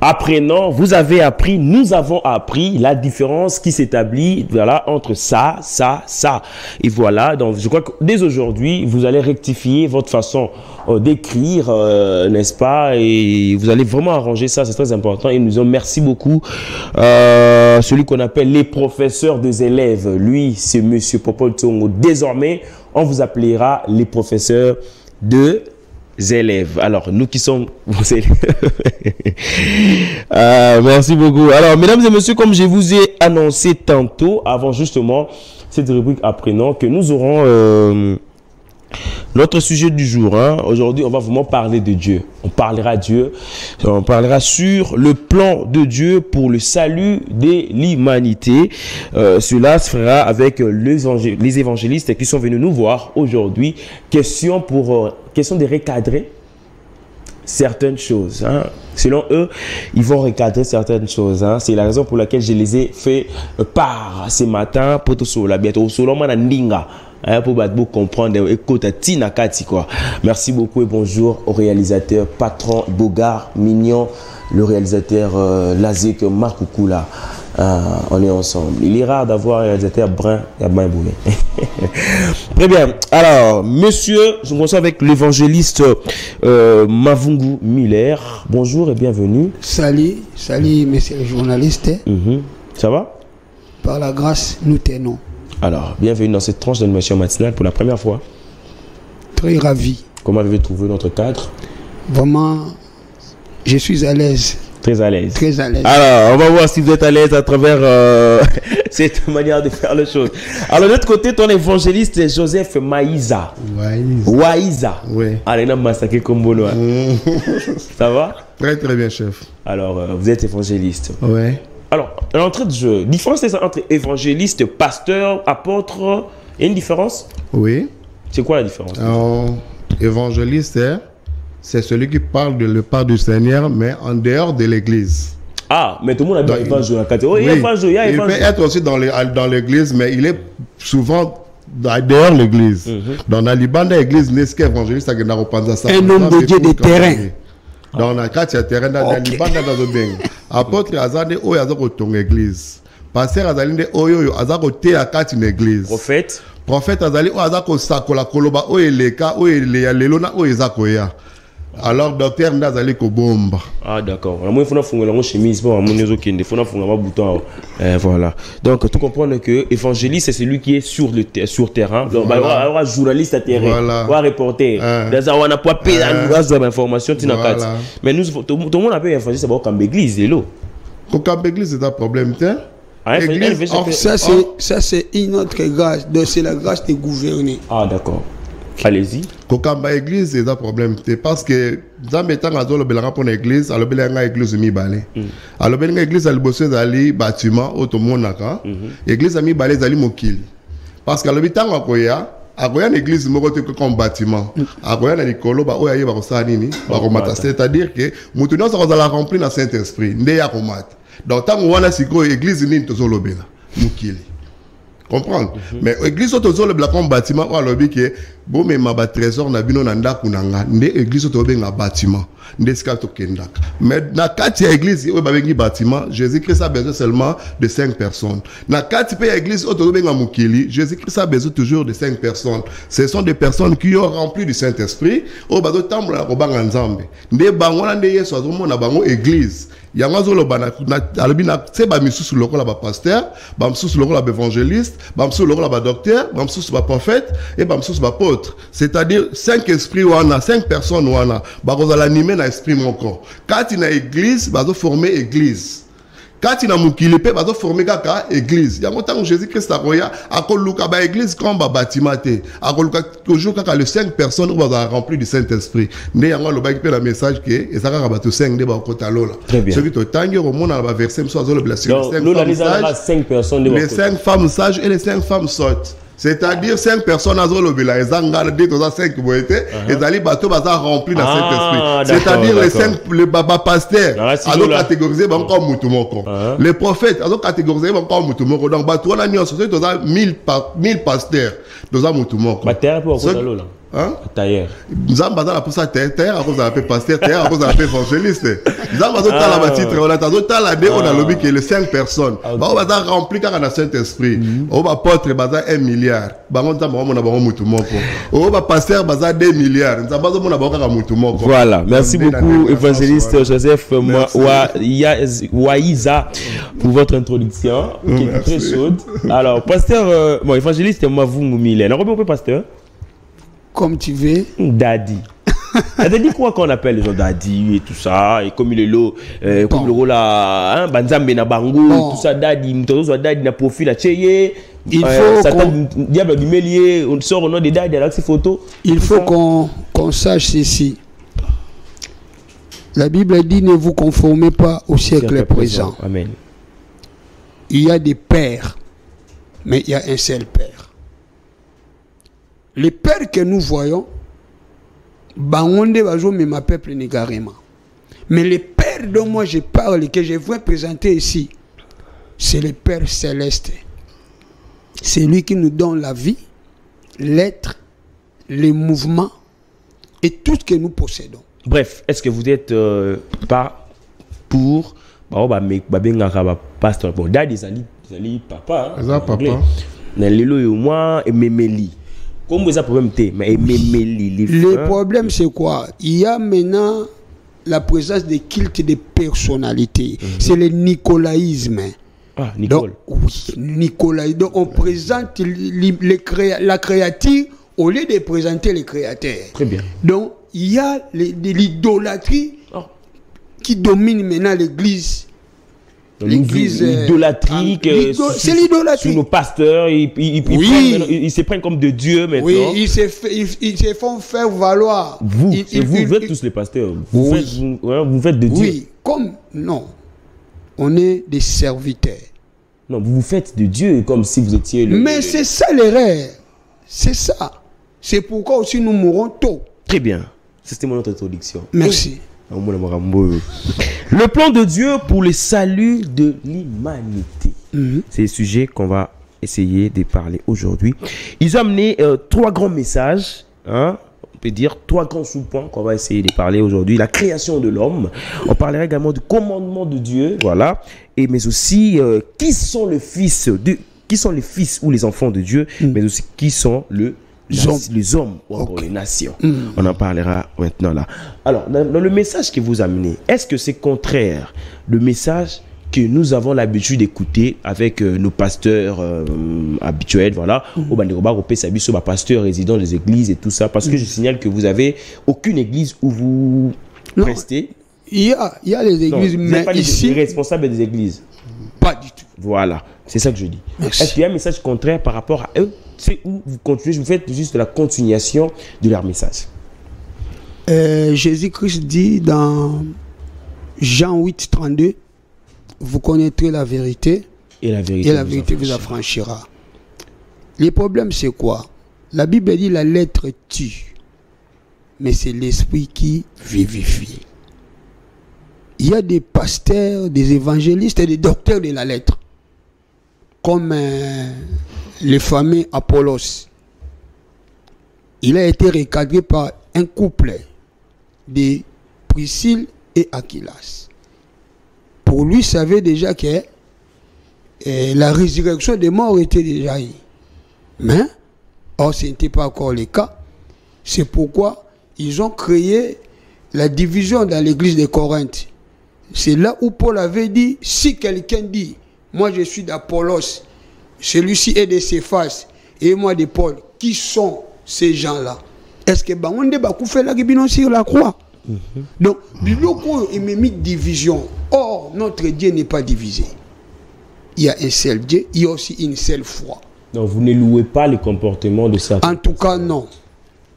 Apprenant, vous avez appris, nous avons appris la différence qui s'établit, voilà, entre ça, ça, ça. Et voilà, donc je crois que dès aujourd'hui, vous allez rectifier votre façon d'écrire, n'est-ce pas? Et vous allez vraiment arranger ça, c'est très important. Et nous disons merci beaucoup. Celui qu'on appelle les professeurs des élèves, lui, c'est Monsieur Popol Tsongo. Désormais, on vous appellera les professeurs de élèves. Alors, nous qui sommes vos élèves. Merci beaucoup. Alors, mesdames et messieurs, comme je vous ai annoncé tantôt, avant justement cette rubrique apprenant, que nous aurons notre sujet du jour. Aujourd'hui, on va vraiment parler de Dieu. On parlera de Dieu. On parlera sur le plan de Dieu pour le salut de l'humanité. Cela se fera avec les évangélistes qui sont venus nous voir aujourd'hui. Question de recadrer certaines choses. Selon eux, ils vont recadrer certaines choses. C'est la raison pour laquelle je les ai fait part ce matin pour tout cela. Bientôt, pour comprendre, écoute, Tina Kati, quoi. Merci beaucoup et bonjour au réalisateur, patron Bogart, Mignon, le réalisateur Lazik Marc Koukoula. On est ensemble. Il est rare d'avoir un réalisateur brun et bien boulé. Très bien. Alors, monsieur, je commence avec l'évangéliste Mavungu Muller. Bonjour et bienvenue. Salut, messieurs les journalistes. Ça va? Par la grâce, nous tenons. Alors, bienvenue dans cette tranche d'animation matinale pour la première fois. Très ravi. Comment avez-vous trouvé notre cadre? Vraiment, je suis à l'aise. Très à l'aise. Très à l'aise. Alors, on va voir si vous êtes à l'aise à travers cette manière de faire les choses. Alors, de l'autre côté, ton évangéliste est Joseph Maïza. Waïza. Oui. Allez, on a massacré comme bono. Ça va? Très, très bien, chef. Alors, vous êtes évangéliste. Oui. Alors, l'entrée de jeu, différence entre évangéliste, pasteur, apôtre, il y a une différence? Oui. C'est quoi la différence? Alors, évangéliste, c'est celui qui parle de le pas du Seigneur, mais en dehors de l'église. Ah, mais tout le monde a dit évangile. Il peut être aussi dans l'église, mais il est souvent dehors l'église. Dans la Libanda, l'église n'est qu'évangéliste, un homme de Dieu de terrain. Dans la carte, il y a terrain dans la Libanda, dans le bien. Apôtre Azade, il y a ton église. Pasteur Azalinde, il y a côté à carte une église. Prophète Azali, il y a sakola koloba, il y a lelona, il y a alors, docteur Ndazali Kobomba. Ah, d'accord. Moi, il faut faire une chemise pour mon il faut faire un bouton. Voilà. Donc, tu comprends que évangéliste, c'est celui qui est sur terrain. Donc, voilà. Journaliste à terrain. Voilà. Ou reporter. On n'a pas payé l'information. Mais nous, tout le monde a payé évangéliste, c'est comme l'église. Comme l'église, c'est un problème. Ça, c'est une autre grâce. C'est la grâce de gouverner. Ah, d'accord. Allez-y. Kokamba église c'est un problème parce que Zambeta ngazo le belanga pour l'église alors belanga église mi balé alors belanga église ali bosse ali bâtiment automonaka église mi balé ali mokili parce que alors bitanga koya akoya l'église moko te comme bâtiment akoya na likolo ba oya yeba ko sa nini ba ko mata c'est-à-dire que mutu non ça va remplir na Saint-Esprit nde ya ko mata donc tant wana siko église nini to zolobela mokili. Comprendre? Mais l'église autour le blacon bâtiment ou alors que bon mais ma trésor na bino na ndaku nanga nde église autour benga bâtiment nde skato kendaka mais na kati église o ba bengi bâtiment Jésus-Christ a besoin seulement de 5 personnes na kati pe église autour benga mukili Jésus-Christ a besoin toujours de 5 personnes ce sont des personnes qui ont rempli du Saint-Esprit o ba do tambola ko banga nzambe nde bango na nde Yesu azomo na bango église yango lo bana alobi na se ba misusu lokola ba pasteur ba misusu lokola ba évangéliste ba misusu lokola ba docteur ba misusu ba prophète et ba misusu ba apôtre apôtres, c'est-à-dire 5 esprits wana, 5 personnes wana, bah vous allez animer dans l'esprit mon corps. Quand il y a église, bah vous former église. Quand il y a mukile pe, bah vous former kaka église. Il y a longtemps que Jésus-Christ a roya, à koluka ba église comme ba bâtiment te, à koluka toujours kaka les 5 personnes où va remplir du Saint-Esprit. Ne yango lo ba qui le message que et ça ka ba to 5 de ba kota lola. Très bien. Ce qui te tangue au monde dans ba verset so azolo blessé. Les 5 femmes sages et les 5 femmes sottes. C'est-à-dire 5 personnes à Zolobela, ils ont gardé 5 qui ont été, et les bateaux sont remplis dans cet esprit. C'est-à-dire les 5, les baba pasteurs, ils ont catégorisé comme Moutoumoko. Les prophètes, ils ont catégorisé comme Moutoumoko. Donc, bateau, on a mis en société, ils ont 1000 pasteurs, ils ont Moutoumoko. Terre pour là. Hein? Tailleur. Nous avons besoin de ça, terre, à cause de la paix pasteur, terre, à cause de la paix évangéliste. Nous avons besoin de la titre, on a besoin on a lobby qui est les 5 personnes. On va remplir quand on a Saint-Esprit. On va porter 1 milliard. On va passer 2 milliards. Voilà, merci beaucoup, évangéliste Joseph Waïza, pour votre introduction, qui est très chaude. Alors, pasteur, bon, évangéliste Mavou Moumilène. Alors, on peut pasteur? Comme tu veux. Daddy. Elle dit quoi qu'on appelle les gens daddy et tout ça, et comme il est là, comme le rôle là, Banzambe na bango, tout ça, daddy, mtozo daddy na profil à Tcheye. Il faut diable du mélier, on sort au nom des daddy avec ces photos. Il faut qu'on sache ceci. La Bible dit ne vous conformez pas au siècle présent. Amen. Il y a des pères, mais il y a un seul père. Les pères que nous voyons, Bangonde Bajo mais ma peuple négarément. Mais les pères dont moi je parle et que je veux présenter ici, c'est le Père Céleste. C'est lui qui nous donne la vie, l'être, les mouvements et tout ce que nous possédons. Bref, est-ce que vous êtes pas pour pasteur bon, daddy zali papa. Papa. Comme vous avez problème, mais le problème c'est quoi? Il y a maintenant la présence des cultes de personnalités. C'est le nicolaïsme. Ah, Nicole. Donc, oui, Nicolaïsme. Donc on présente la créature au lieu de présenter les créateurs. Très bien. Donc il y a l'idolâtrie qui domine maintenant l'église. L'idolâtrie, c'est l'idolâtrie. Sur nos pasteurs, ils se prennent comme de Dieu maintenant. Oui, ils se font faire valoir. Vous êtes tous les pasteurs. Vous faites de Dieu. Oui, comme non. On est des serviteurs. Non, vous faites de Dieu comme si vous étiez Mais c'est ça l'erreur. C'est ça. C'est pourquoi aussi nous mourrons tôt. Très bien. C'était mon introduction. Merci. Le plan de Dieu pour le salut de l'humanité. C'est le sujet qu'on va essayer de parler aujourd'hui. Ils ont amené 3 grands messages. On peut dire 3 grands sous-points qu'on va essayer de parler aujourd'hui. La création de l'homme. On parlera également du commandement de Dieu. Voilà. Mais aussi, qui sont les fils ou les enfants de Dieu. Mais aussi, qui sont les hommes ou encore les nations. On en parlera maintenant là. Alors, dans le message que vous amenez, est-ce que c'est contraire le message que nous avons l'habitude d'écouter avec nos pasteurs habituels, voilà, au pasteurs résidents des églises et tout ça, parce que je signale que vous avez aucune église où vous restez. Il y a les églises, mais pas ici, les responsables des églises. Pas du tout. Voilà, c'est ça que je dis. Est-ce qu'il y a un message contraire par rapport à eux? C'est où vous continuez, vous faites juste la continuation de leur message. Jésus-Christ dit dans Jean 8, 32, vous connaîtrez la vérité et la vérité vous affranchira. Le problème c'est quoi? La Bible dit la lettre tue, mais c'est l'esprit qui vivifie. Il y a des pasteurs, des évangélistes et des docteurs de la lettre, comme le fameux Apollos. Il a été recadré par un couple de Priscille et Aquilas. Pour lui, il savait déjà que la résurrection des morts était déjà eu. Mais, ce n'était pas encore le cas. C'est pourquoi ils ont créé la division dans l'église de Corinthe. C'est là où Paul avait dit, si quelqu'un dit, moi je suis d'Apollos, celui-ci est de Céphas, et moi de Paul, qui sont ces gens-là. Est-ce que on débat qu'on fait la guibino sur la croix? Donc, il me met division. Or, notre Dieu n'est pas divisé. Il y a un seul Dieu, il y a aussi une seule foi. Donc, vous ne louez pas le comportement de Satan. En tout cas, non.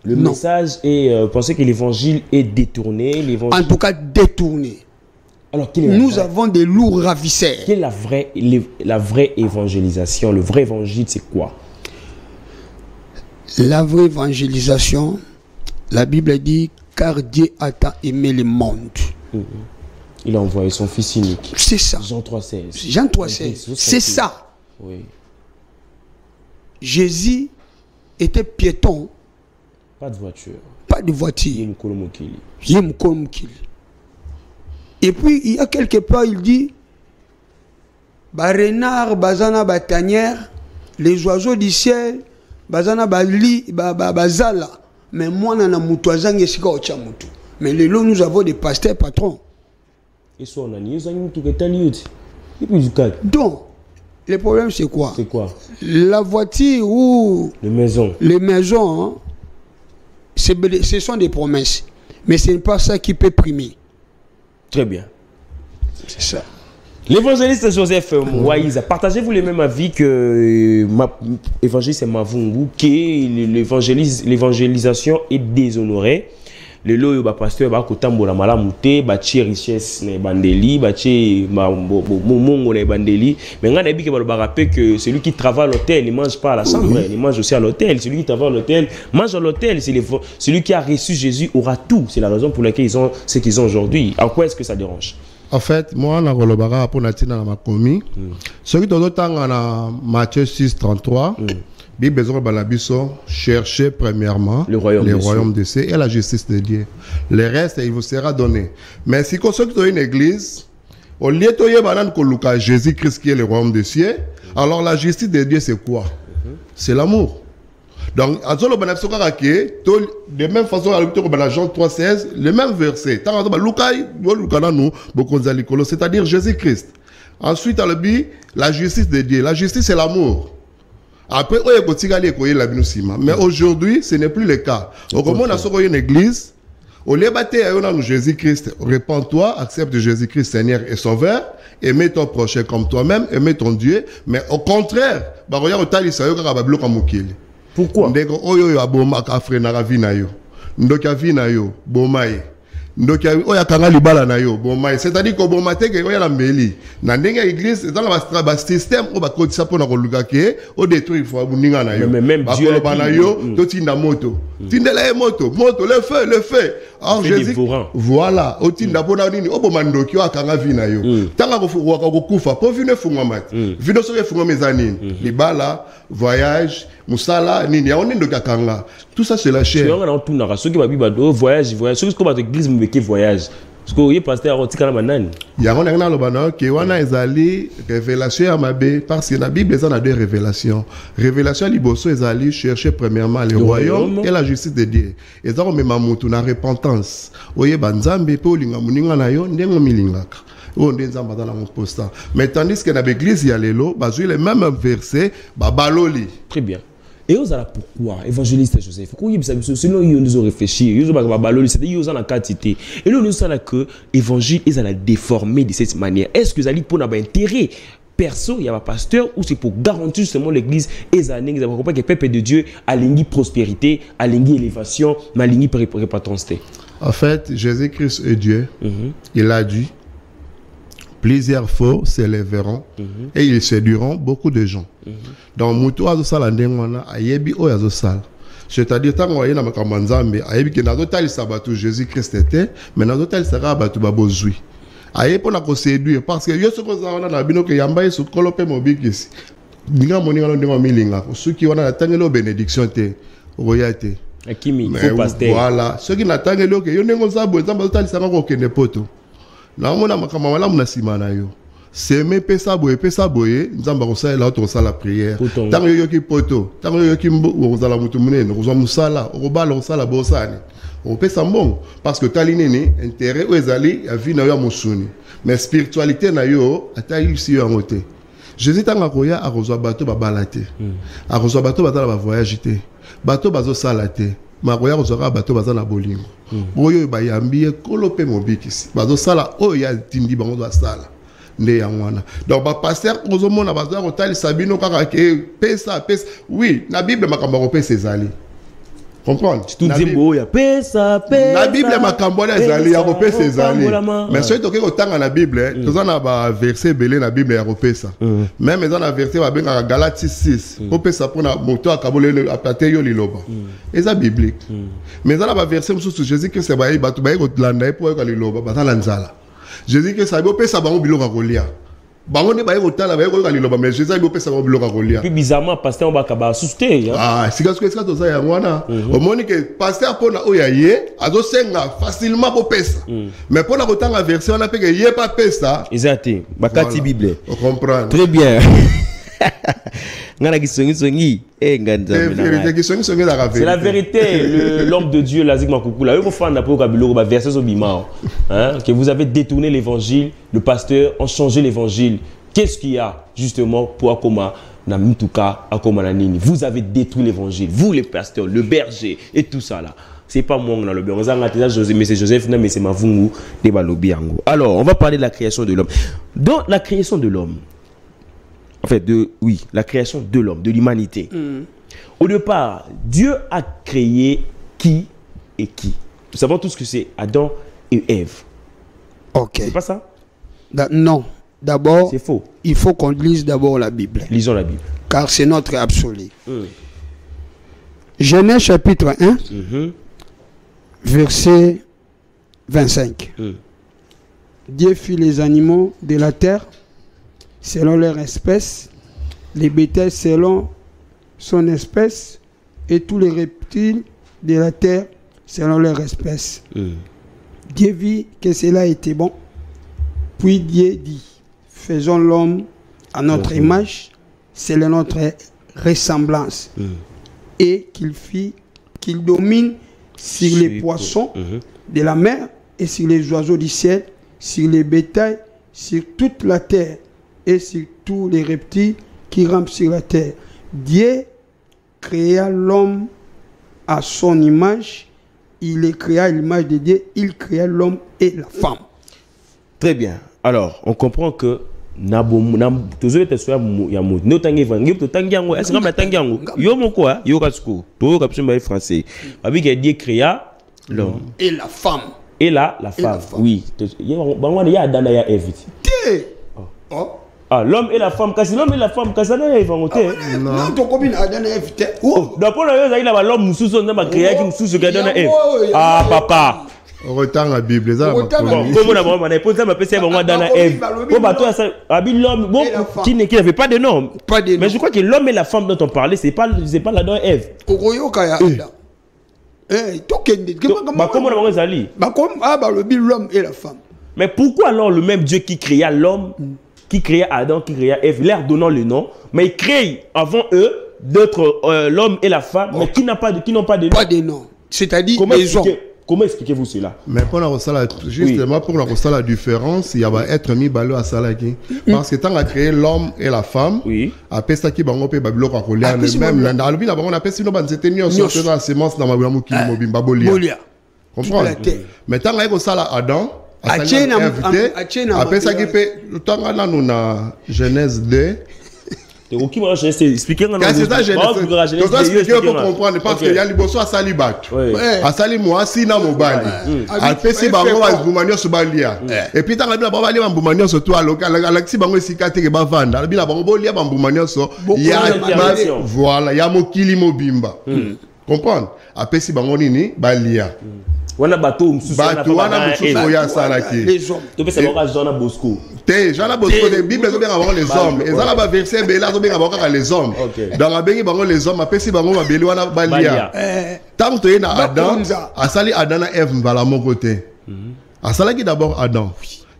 Le message est, vous pensez que l'évangile est détourné? En tout cas, détourné. Alors, nous avons des loups ravisseurs. Quelle est la vraie évangélisation? Le vrai évangile, c'est quoi? La vraie évangélisation, la Bible dit, car Dieu a tant aimé le monde. Il a envoyé son Fils unique. C'est ça. Jean 3,16. Jean 3,16. C'est ça. Oui. Jésus était piéton. Pas de voiture. Pas de voiture. Et puis, il y a quelque part, il dit, bah renard, bazana, ba tanière, les oiseaux du ciel, bazana, ba li, bazala. Mais moi, nana mutuazang esika ochamutu. Mais les lots, nous avons des pasteurs patrons. Donc, le problème, c'est quoi? C'est quoi? La voiture ou les maisons. Les maisons, hein, ce sont des promesses. Mais ce n'est pas ça qui peut primer. Très bien. C'est ça. L'évangéliste Joseph Moïse, partagez-vous le même avis que l'évangéliste Mavungu, que l'évangélisation est déshonorée? Le loyo ba pasteur ba kotambola malamu te ba tie richesse na bandeli ba tie mongo na bandeli mais ngana bi ke ba rappeler que celui qui travaille à l'hôtel il mange pas à la chambre, il mange aussi à l'hôtel. Celui qui travaille à l'hôtel mange à l'hôtel. Celui qui a reçu Jésus aura tout. C'est la raison pour laquelle ils ont ce qu'ils ont aujourd'hui. En quoi est-ce que ça dérange? En fait, moi, on a relobara pour natina na makomi. Ce qui doit être dans Matthieu 6:33. Bible balabiso, cherchez premièrement le royaume de Dieu et la justice de Dieu. Le reste, il vous sera donné. Mais si vous êtes une église, au lieu de Jésus-Christ qui est le royaume de Dieu, alors la justice de Dieu, c'est quoi? C'est l'amour. Donc, de même façon, dans Jean 3,16, le même verset, c'est-à-dire Jésus-Christ. Ensuite, la justice de Dieu. La justice, c'est l'amour. Après, mais aujourd'hui, ce n'est plus le cas. Donc, on a une église, au lieu de Jésus-Christ, répands-toi, accepte Jésus-Christ Seigneur et Sauveur, aimez ton prochain comme toi-même, aimez ton Dieu, mais au contraire, pourquoi? C'est-à-dire qu'au bon matin, il y a la mbeli. Dans l'église, dans le système, on va continuer pour nous regarder, on détruit, il faut abonner na yo. Mais même Dieu a dit, tout tinda moto. Tinda la moto, le feu. Alors Jésus, voilà, au tinda bona nini, au bomando ki wa kanga vina yo. Tanga ko kufa, po vine funga mat. Vino so funga mezanine. Libala, voyage, musala nini, on ndo kakanga. Tout ça c'est la chair. On a tout na ceux qui va biba do voyage, ceux qui va l'église qui voyage. Parce que vous pasteur à tika banane. Ya on a le bana que wana ezali révélation à mabe parce que la Bible ça a deux révélations. Révélation liboso ezali chercher premièrement le royaume et la justice de Dieu. Et ça on met mamutu na repentance. Oye banzambe pe olinga muninga na yo ndengo milingaka. Mais tandis que dans l'église, il y a les lots, les mêmes versets, baloli. Très bien. Et vous allez pourquoi évangéliste Joseph? Selon nous réfléchi, nous avons baloli, c'est-à-dire nous avons la quantité. Et nous savons que l'évangile est à la déformer de cette manière. Est-ce que vous allez pour avoir intérêt perso, il y a un pasteur ou c'est pour garantir justement l'église et ça que le peuple de Dieu a l'ingui prospérité, a l'ingui élévation, mais a l'ingui repentance. En fait, Jésus-Christ est Dieu. Il a dit. Plusieurs faux s'élèveront et ils séduiront beaucoup de gens. Donc, Moutou Azosal Andengwana, Ayebi Oyazosal. C'est-à-dire, tant qu'on a un Makambanzambe, Ayebi qui n'a pas de sabatou Jésus-Christ était, mais n'a pas de sabatou Babozoui. Ayebi pour nous séduire, parce que yo ce qu'on a dans bino que Yamba sous Kolopé Mobikis. Ninga Moninga Ndema Milinga, ceux qui ont la tangelo bénédiction te, royauté. Akimi, faux pasteur. Voilà, ceux qui n'attendent pas que yo n'engo zabo, zamba tali sanga ko kende poto. Na mona makama wala muna simana yo seme pesa boye nzamba ko sala to sala prière tango yo ki poto tango yo ki mbo zala mutu munene ko musala ko bala ko sala bosani o pesa mbongo parce que talinene intérêt o ezali ya vie na yo musuni mais spiritualité na yo ata ici yo ngote Jésus tanga koya a reçoit bateau ba balate. A reçoit bateau ba la voyage té. Bateau bazo salate. Ma koya reçoit bateau ba na bolingo. Boyo ba yambi kolope mobikisi. Bazo sala o ya tindi bango do sala. Nde yangwana. Donc ba pasteur ozomona bazo ko tali sabino kaka ke pesa. Oui, na Bible makamba ko pesa ezali. Comprendre? Tout zimbo ya pesa. La Bible makambo ya ezali ya ko pesa ezali. Mais soki toke ko tanga na Bible, tozana ba verset belé na Bible ya ko pesa. Même dans la verset ba benga Galatie 6, ko pesa pona moto akabole apate yo liloba. Eza biblique. Mais dans la verset mususu Jésus que c'est ba batu ba ko landa po ko liloba ba tala nzala. Jésus que ça bo pesa bango biloko kolia. Bango ne baye kotala baye ko liloba mais Jésus bo pesa bango biloko kolia. Puis bizarrement pasteur ba kaba souster. Ah, c'est parce que ça toza ya wana. Au moins que pasteur pona oyaye azo senga facilement bo pesa. Mais pona kotanga verset on a pe que yé pas pesa. Exact. Bakati Bible. On comprend. Très bien. C'est la vérité, l'homme de Dieu, que vous avez détourné l'évangile, le pasteur a changé l'évangile. Qu'est-ce qu'il y a justement pour Akoma vous avez détruit l'évangile, vous les pasteurs, le berger et tout ça là. C'est pas moi dans le bureau. Mais c'est Joseph, mais c'est Mavungu de Balobiango. Alors, on va parler de la création de l'homme. Dans la création de l'homme, en fait, la création de l'homme, de l'humanité. Au départ, Dieu a créé qui et qui. Nous savons tous que c'est Adam et Ève. Ok. C'est pas ça? Non. D'abord, c'est faux. Il faut qu'on lise d'abord la Bible. Lisons la Bible. Car c'est notre absolu. Genèse chapitre 1, verset 25. Dieu fit les animaux de la terre selon leur espèce, les bétails selon son espèce, et tous les reptiles de la terre selon leur espèce. Dieu vit que cela était bon. Puis Dieu dit, faisons l'homme à notre image, selon notre ressemblance, et qu'il domine sur les poissons de la mer, et sur les oiseaux du ciel, sur les bétails, sur toute la terre, et sur tous les reptiles qui rampent sur la terre. Dieu créa l'homme à son image. Il les créa à l'image de Dieu. Il créa l'homme et la femme. Très bien. Alors, on comprend que Dieu créa l'homme et la femme. Et la femme. Oui. Ah, l'homme et la femme, quand l'homme et la femme, quand ça n'a pas été. Non, ton copine a donné invité. D'abord, l'homme sous son nom a créé qui sous ce qu'il a donné. Ah, papa. Retard la Bible. Comment on a posé ma PC dans la Ève. L'homme qui n'avait pas de nom. Mais je crois que l'homme et la femme dont on parlait, c'est pas la donne Ève. Comment on a dit? L'homme et la femme. Mais pourquoi alors le même Dieu qui créa l'homme, qui créa Adam, qui créa Ève, leur donnant le nom, mais il crée avant eux d'autres l'homme et la femme, mais qui n'ont pas de nom. Pas de nom. C'est-à-dire les hommes. Comment expliquez-vous cela? Mais pour justement pour la différence, il y a être mis balo à salaki. Parce que tant qu'on a créé l'homme et la femme, après ça qui bango pe babilo kwa kolia même dans le on appelle sinon ban c'était nion sur la semence dans ma mouki mobim babolia. Comprendre? Mais tant qu'on a ça là Adam, après ça qui fait tant qu'on a nous na Genèse 2. Qui m'a expliqué pour comprendre parce que y a liboso à salibat à sali moi si na mobali après si bango va bumanio so balia et puis tant la baba lia bumanio so toi local la si bango sikate ke ba vanda la bango bolia bumanio so ya voilà ya mokili mobimba comprendre après si bango nini balia wana bato msusu ya salaki les hommes to pesa baka Jean Bosco te Jean Bosco de Bible zo bien avoir les hommes et ça là ba verset bela zo bien avoir les hommes dans la bengi bango les hommes après si bango mabeli wana balia tant to na Adam asali Adam na Ève mbala mon côté asalaki d'abord Adam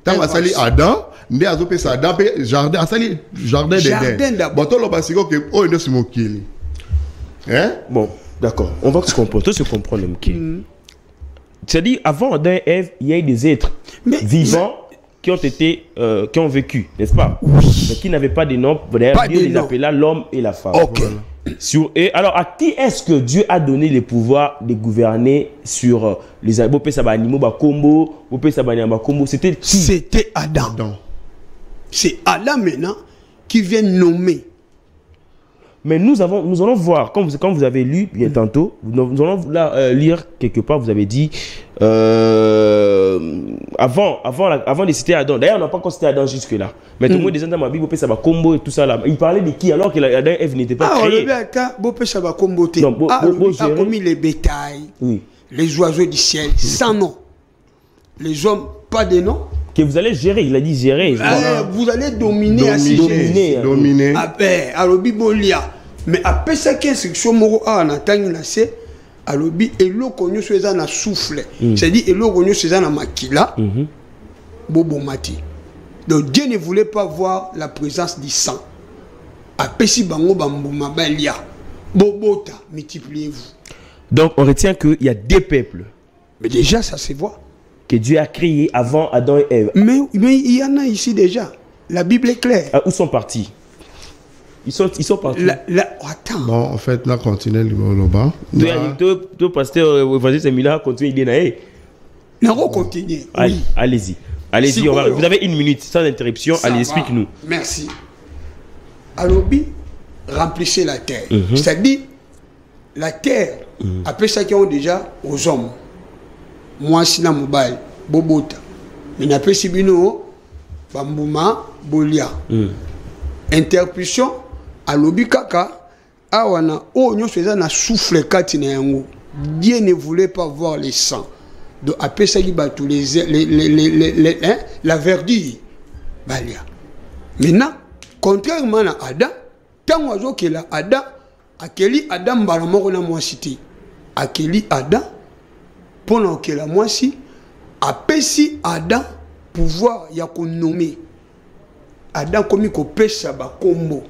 tant asali Adam ndé azo pesa Adam pe jardin asali jardin d'Éden bato lo basiko que o ndo simokili bon d'accord on va se comprendre tout se comprendre le mokili. C'est-à-dire, avant Adam et Ève, il y a eu des êtres vivants qui ont vécu, n'est-ce pas? Oui. Mais qui n'avaient pas de nom. D'ailleurs, Dieu les appela l'homme et la femme. Ok. Voilà. Et alors, à qui est-ce que Dieu a donné le pouvoir de gouverner sur les animaux? C'était qui? C'était Adam. C'est Adam maintenant qui vient nommer. Mais nous allons voir, quand vous avez lu bien tantôt, nous allons là, lire quelque part, vous avez dit, avant de citer Adam, d'ailleurs on n'a pas encore cité Adam jusque-là, mais tout le monde disait dans ma Bible, ça va combo et tout ça là, il parlait de qui alors que Adam et Ève n'étaient pas créés? Ça va combo. Il a commis les bétails, oui. Les oiseaux du ciel, sans nom. Les hommes, pas de nom. Que vous allez gérer, il a dit gérer. Vous allez dominer. Dominer. Alors, Bibolia. Mais après ça, qu'instruction moro a en attendant la c'est alors elo konyo soza na souffle. C'est-à-dire elo konyo soza na makila. Bobo mati. Donc Dieu ne voulait pas voir la présence du sang. Après si bango bambuma balia. Bobota, multipliez-vous. Donc on retient qu'il y a des peuples. Mais déjà ça se voit. Que Dieu a créé avant Adam et Ève. Mais il y en a ici déjà. La Bible est claire. Où sont partis? Ils sont partis. Attends. Bon, en fait, là, continuez le bas. Tout pasteur, évangile Mila, continue d'y non, continue. Oui. Allez-y. Allez-y, vous avez une minute sans interruption. Allez, explique-nous. Merci. Alobi, remplissez la terre. C'est-à-dire, la terre, après ça, qui ont déjà aux hommes. Moi, si na mobile, bobota. Mais après, si bino, bambouma, bolia. Interruption. Alobi kaka awana o nyo feza na souffle kati na yango. Dieu ne voulait pas voir les sangs. Donc après ça il bat tous la verdure balia. Maintenant contrairement à Adam, tant oiseau que la Adam akeli Adam balamoko na moisité. Akeli Adam pendant que la moisi apesi Adam pouvoir ya ko nommer. Adam komi ko pesa ba kombo.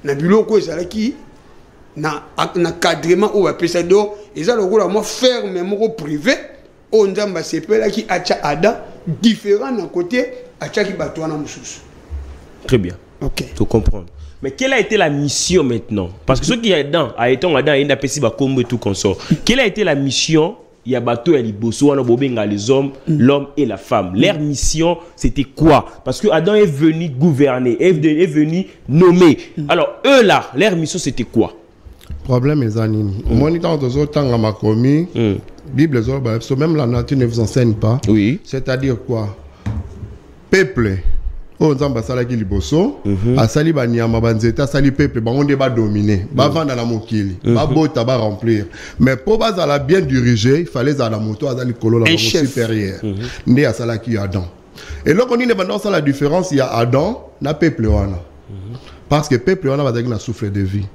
Na biloko ezalaki na cadrement ou apesa do ezalokola mo ferme moko privé o nzamba sepela ki acha Adam différent na côté acha ki batwana mususu. Très bien. OK. Tu comprends. Mais quelle a été la mission maintenant? Parce que ceux qui est dedans, Adam il n'a pas si ba kombo et tout consort. Quelle a été la mission? Il y a bateau et les hommes, l'homme et la femme. Leur mission, c'était quoi? Parce que Adam est venu gouverner, est venu nommer. Alors, eux là, leur mission, c'était quoi? Problème est anime. Au moins, dans d'autres temps, ma commis, Bible, même la nature ne vous enseigne pas. Oui. C'est-à-dire quoi? Peuple. On zamba sala ki liboso asali ba nyama banzeta asali peuple ba on débat dominer ba vendre la mokili ba bota ba remplir mais pour bazala bien diriger il fallait à la moto azali kolo la supérieur né asala ki Adam et là on dit pendant ça la différence il y a Adam na peuple wana parce que peuple wana va na souffle de vie.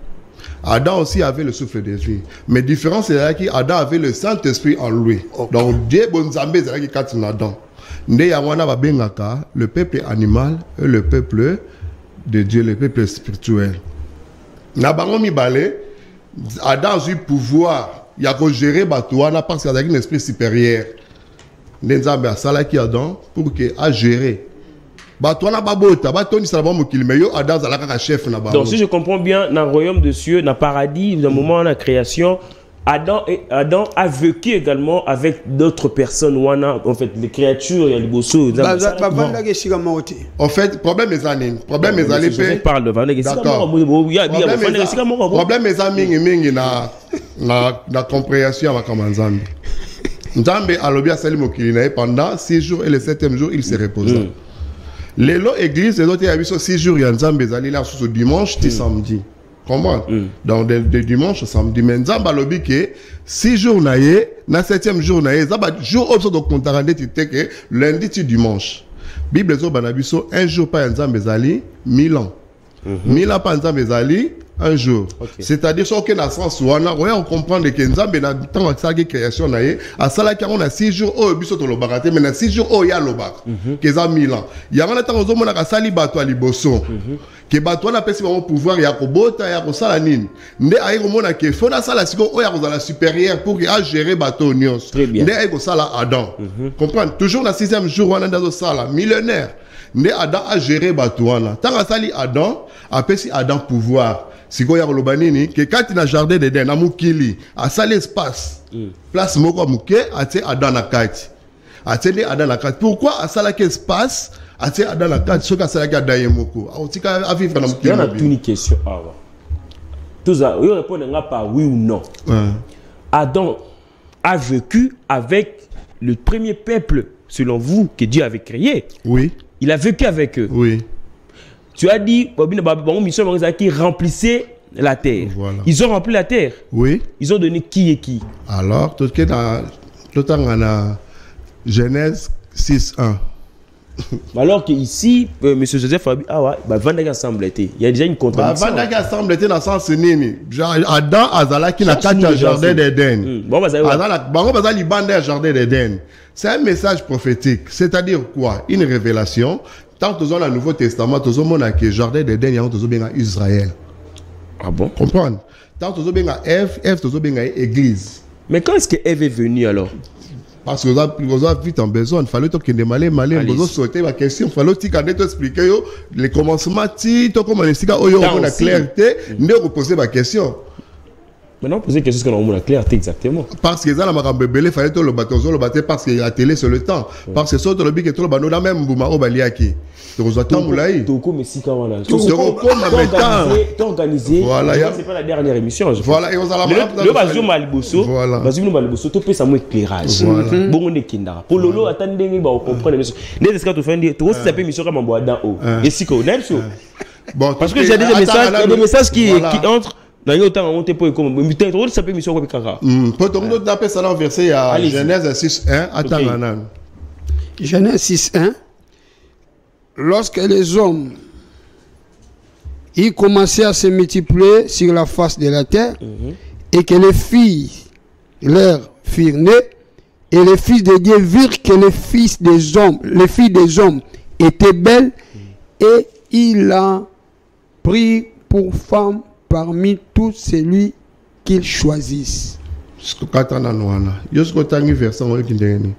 Adam aussi avait le souffle de vie mais différence c'est là qui Adam avait le Saint-Esprit en lui. Donc Dieu bon zambé c'est là qui quatre na Adam. Le peuple animal et le peuple de Dieu, le peuple spirituel. Adam a eu pouvoir, il a géré Batouana parce qu'il a un esprit supérieur. Nenzambe a salaki Adam pour qu'il a géré. Batouana babota, batoni salabamo kilmeyo Adam zalaka chef na ba. Donc si je comprends bien, dans le royaume de cieux, dans le paradis, dans le moment de la création, Adam a vécu également avec d'autres personnes, en fait, les créatures, il y a les bossos. En fait, problème est allé. Problème est allé. D'accord. Problème est allé. La compréhension avec Nzambe. Nzambe a lobby à Salim Okilina pendant 6 jours et le 7e jour, il se reposa. Les lots églises, les autres, il y a eu 6 jours, il y a Nzambe allé là ce dimanche, c'était samedi. Comment? Donc, de dimanche au samedi. Mais Nzamba lobi que 6 jours naïe, na 7e jour naïe, Nzamba jour obso de comptarande tite que lundi tu dimanche. Bible zo banabiso un jour pas Nzamba zali 1000 ans. 1000 ans pas Nzamba zali un jour. Okay. C'est-à-dire, si on a sens, on comprend que Nzambe na tant que ça qui création na ye, à ça là on a 6 jours oh biso to lobakate, mais na 6 jours oh ya lobak. Que ça 1000 ans. Il y a un temps on a sali bato liboso. Que bato na pesi ba pouvoir ya ko bota ya ko sala nini. Nde ayi ko mona ke fona sala siko oh ya ko la supérieure pour que a gérer bato nyos. Nde ayi ko sala Adam. Comprendre toujours na 6e jour on a dans sala millionnaire. Nde Adam a géré bato wana. Tant sali Adam, apesi Adam pouvoir. Si vous avez le que quand il a jardin d'Éden, il a a sali espace. Place moko muke, a été Adam na kati. A été Adam na kati. Pourquoi a sali espace, a été Adam na kati, ce qu'a sali Adam moko. A vivre dans il y a une question. Tout ça, vous répondez par oui ou non. Adam a vécu avec le premier peuple, selon vous, que Dieu avait créé. Oui. Il a vécu avec eux. Oui. Tu as dit qui remplissait la terre. Voilà. Ils ont rempli la terre. Oui. Ils ont donné qui et qui. Alors, tout le temps, on a Genèse 6.1. Alors qu'ici, M. Joseph a dit, ah ouais, Vandaga semble être. Il y a déjà une contradiction. Vandaga semble être dans le sens nini. Adam Azala qui n'a qu'à le jardin d'Éden. C'est un message prophétique. C'est-à-dire quoi? Une révélation. Tant que dans le Nouveau Testament, tout le monde a que le jardin d'Éden, il y a tout le monde Israël. Ah bon? Comprendre? Tant que tout le monde a Ève, tout le monde a Église. Mais quand est-ce que Ève est venue alors? Parce que vous avez vite en besoin, il fallait que malé, vous sauter ma question, il fallait que expliquer les commencements, comme on explique, on a clarté, ne reposer ma question. Maintenant, poser quelque chose qu'on a la clarté exactement. Parce que ça, la il fallait que le bateau, parce que la télé, c'est le temps. Parce que ça, le but, que le bateau, là même, Boumaro Baliaki. Tu as temps, Moulaï. Tu as organisé. Voilà. C'est pas la dernière émission. Voilà. Et on a la le Bazou Maliboso. Voilà. Bazou Maliboso, tu peux ça moins éclairage. Bon, on est Kindara. Pour Lolo, attendez, on va comprendre l'émission. Les esclaves, tu fais, tu vois, ça peut émission comme un bois d'en haut. Et si qu'on aime ça. Parce que j'ai des messages qui entrent. Dans le temps, on peut comme peut-être ça peut mission comme Kara. Peut-être d'après ça verset à Genèse 6:1 attends Anan. Genèse 6:1 lorsque les hommes ils commençaient à se multiplier sur la face de la terre et que les filles leur firent nées et les fils de Dieu virent que les filles des hommes étaient belles et il a pris pour femme parmi tous celui qu'ils choisissent. Ce que katana noana. Yosko tangi verset on qui ndeni.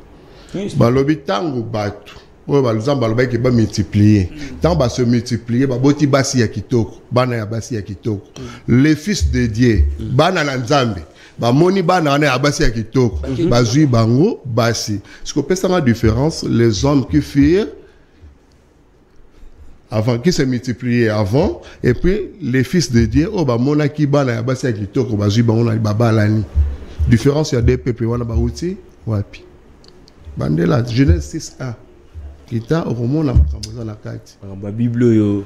Balobi tango batu. O baluzamba baloba ki ba multiplier. Tant ba se multiplier ba boti basi ya kitoko. Bana ya basi ya kitoko. Les fils de Dieu, bana na Nzambe. Ba moni bana na ya basi ya kitoko. Ba zui bango basi. Ce que peut ça la différence les hommes qui firent avant, qui se multipliaient avant, et puis les fils de Dieu, oh, bah, mona ki bana ya basi ya kitoko, bah, zui bango na baba lani. Différence, il y a des peuples, wana ba outi, wapi. Bandela, Genèse 6:1. Kita, au roman, na makamboza na kati. Ma Bible, yo.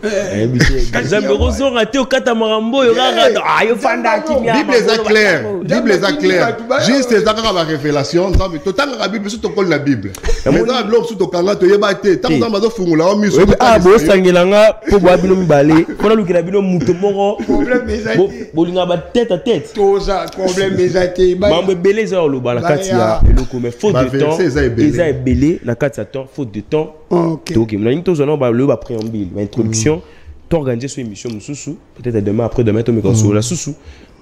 Zambe rozo raté au kata marambo, yo, ah, yo, fanda, kimia. Bible est clair. Bible est clair. Juste, c'est ça, la révélation. Tout le la Bible, surtout la Bible. Mais dans la Bible, surtout quand tu es battu, tant que tu as fait la mise. Ah, bon, sangelanga, pour boire bino mibale. Pour nous qui la bino moutomoro. Problème mes bolinga ba tête à tête. Toza, problème mes athées. Mambe belé za lo ba la katia. Eloko mais faute de temps. Eza est belé, la katia temps, faute de temps. Ok. Donc, il y a une chose, on va le préambule, l'introduction. Tu organises cette émission, peut-être demain, après-demain, tu me consoles la sous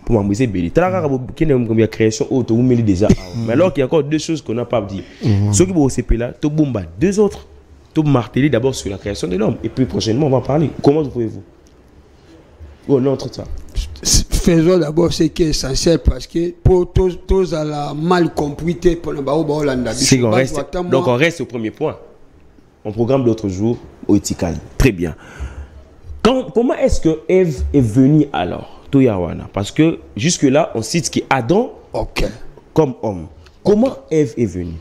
pour m'embrouiller belé. Tu as la création, tu as déjà. Mais alors qu'il y a encore deux choses qu'on n'a pas dit. Ceux qui vont au CP là, tu as deux autres. Tu as martelé d'abord sur la création de l'homme. Et puis prochainement, on va parler. Comment pouvez-vous? Oh non, entre ça. Faisons d'abord ce qui est essentiel parce que pour tous à la mal compris pour le baou Hollanda. Donc on reste au premier point. On programme l'autre jour au Itikali. Très bien. Comment est-ce que Ève est venue alors, Toyawana? Parce que jusque-là, on cite qu'Adam comme homme. Comment Ève est venue?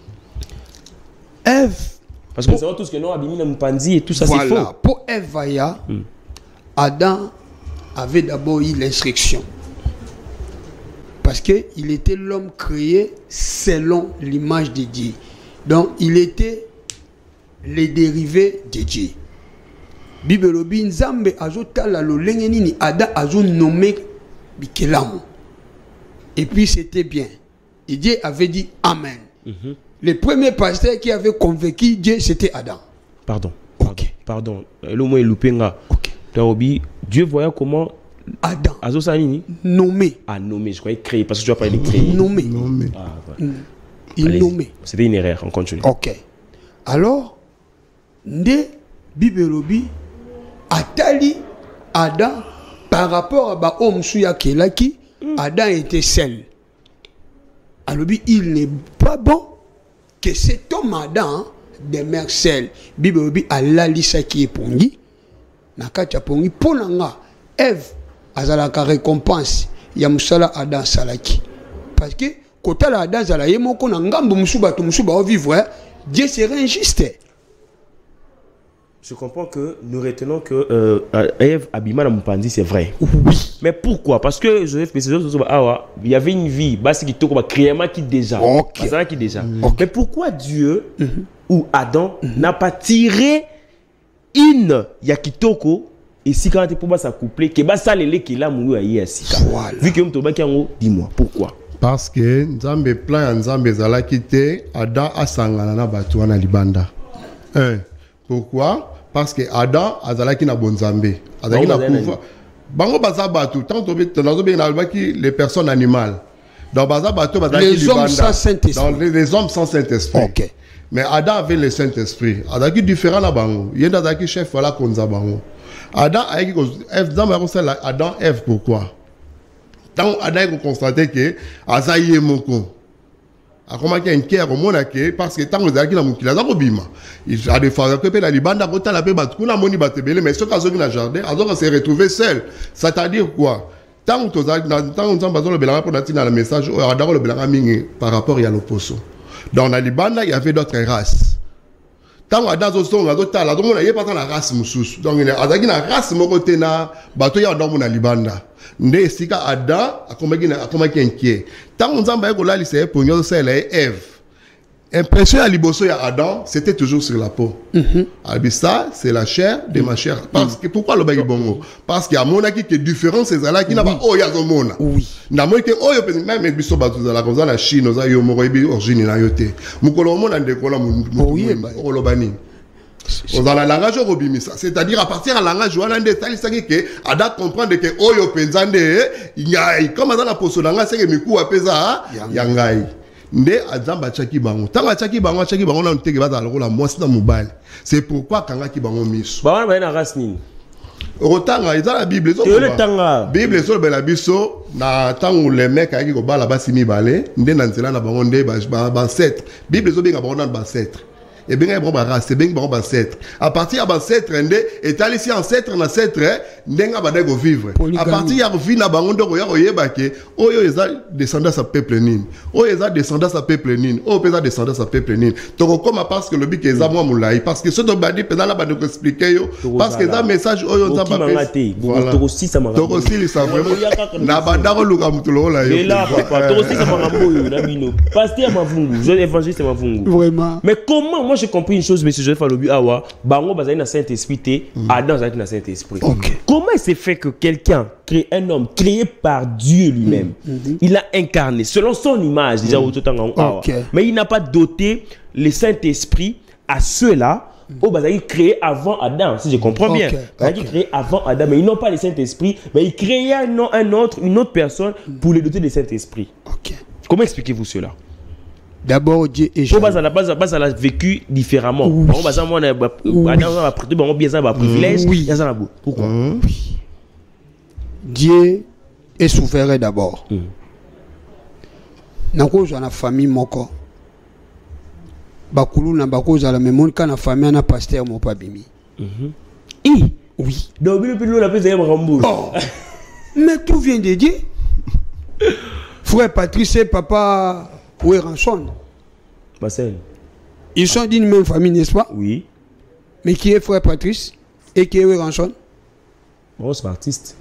Ève. Parce que nous savons tous que nous avons mis Mpandi et tout ça, c'est faux. Pour Ève, Adam avait d'abord eu l'instruction. Parce qu'il était l'homme créé selon l'image de Dieu. Donc, il était les dérivés de Dieu. Bible lobi nzambe azotala lolenge nini Adam azo nommé bikelamu. Et puis c'était bien. Et Dieu avait dit Amen. Le premier pasteur qui avait convaincu Dieu, c'était Adam. Pardon. Pardon. Le mot est loupé. Dieu voyait comment Adam. Azo Sanini nommé. Ah, nommé. Je croyais créer parce que tu as parlé de créer. Nommé. Ah, voilà. Il nommé. C'était une erreur. On continue. Ok. Alors, Nde Bibelobi atali Adam par rapport à Baom Suya Kelaki, Adam était seul. Alors, il n'est pas bon que cet homme Adam demeure seul. Bibelobi a la lisa qui est pongi. Nakacha pongi ponanga. Ève azalaka récompense. Yamusala Adam salaki. Parce que quand la Adam zala yemoko na ngambo musuba to musuba au vivre, Dieu serait injuste. Je comprends que nous retenons que Ève Abima na Mupandi, c'est vrai. Oui. Mais pourquoi? Parce que Joseph il y avait une vie, qui déjà. Okay. Qui déjà. Mais pourquoi Dieu ou Adam n'a pas tiré une Yakitoko et si quand tu peux s'accoupler, que ça les qui l'a mouru à Yasika. Vu que dis-moi pourquoi? Parce que Nzambe plan Nzambe zala quitté Adam a sangana na batu na libanda. Pourquoi? Parce que Adam azalaki na bonzambe. Azalaki na pouvoir. Bango baza batu tant les personnes animales. Donc baza batu bazalaki les hommes sans Saint-Esprit. Les hommes sans Saint-Esprit. OK. Mais Adam avait le Saint-Esprit. Azalaki différent na bango. Yenda azalaki chef wala konza bango. Adam Adam Ève pourquoi? Tant Adam a constaté que Azaïe moko. A remarqué un cœur au monde parce que tant que Zaki na mukila za kobima. Il a des fois que la libanda kota la pe batkuna moni batebele mais ce cas dans le jardin, alors on s'est retrouvé seul. C'est-à-dire quoi? Tant que on s'en bazolo belanga pour natina le message Adam le belanga mingi par rapport à l'opposo. Dans la libanda, il y avait d'autres races. Tant que Adam zo nga tala donc on a pas la race mususu. Donc il a na race moko tena bato ya dans na libanda. Nde sika Adam akomaki inquiet. Tant on zamba ko la lycée pour nyo sela Ève. Impression à liboso ya Adam, c'était toujours sur la peau. Ça, c'est la chair de ma chair. Parce que pourquoi le bagi bongo? Parce qu'il y a mona qui est différent ces là qui n'a pas oh ya zo mona. Oui. Na moi que oh yo peut même biso batu za la comme ça la Chine za yo moko bi origine na yote. Mukolo mona ndekola mu olobani. On a la langage robimisa, c'est-à-dire à partir du langage oualande talisaki que Adam comprendre que oyo penzande ngai comme dans la posonanga c'est que miku apeza yangai nde azamba chaki bango tanga chaki bango na nteke baza lokola mwasi na mobali c'est pourquoi kanga ki bango miso ba wana na race nini otanga eza la Bible zo le tanga Bible zo bela biso na tangu le mec aki ko bala basi mibale nde na nzela na bango nde ba ancêtre Bible zo benga bango na ba ancêtre et bien bon race c'est bien bon ancêtre à partir de ancêtre ndé et allé si ancêtre na ancêtre ndenga ba dego vivre à partir ya vie na bango ndo ya oyeba ke oyo eza descendance à peuple nini oyo eza descendance à peuple nini oyo peza descendance à peuple nini donc comme parce que le but que eza moi moulai parce que ce to badi peza la ba de expliquer yo parce que ça message oyo nza ba voilà to aussi ça m'a to aussi ça vraiment na banda ko luka mutulo la yo et là papa to aussi ça m'a rambo na bino pasteur mavungu je évangéliste mavungu vraiment mais comment moi j'ai compris une chose, monsieur Joseph Alobi Awa, Bango Bazali na Saint-Esprit, Adam Bazali na Saint-Esprit. Comment il s'est fait que quelqu'un crée un homme créé par Dieu lui-même, il a incarné selon son image, déjà mais il n'a pas doté le Saint-Esprit à ceux-là au Bazali créé avant Adam, si je comprends bien. Bazali créé avant Adam, mais ils n'ont pas le Saint-Esprit, mais il créait une autre personne pour les doter du Saint-Esprit. Comment expliquez-vous cela? D'abord, Dieu est jaloux. Base a vécu différemment. Pourquoi? Dieu est souverain d'abord. Nakoza na famille moko. Bakulu na bakoza la memone kana famille na pasteur mo pa bimi. Oui. Donc mais tout vient de Dieu. Frère Patrice et papa Ouéranson. Ils sont d'une même famille, n'est-ce pas? Oui. Mais qui est frère Patrice et qui est Ouéranson? Bon, c'est artiste.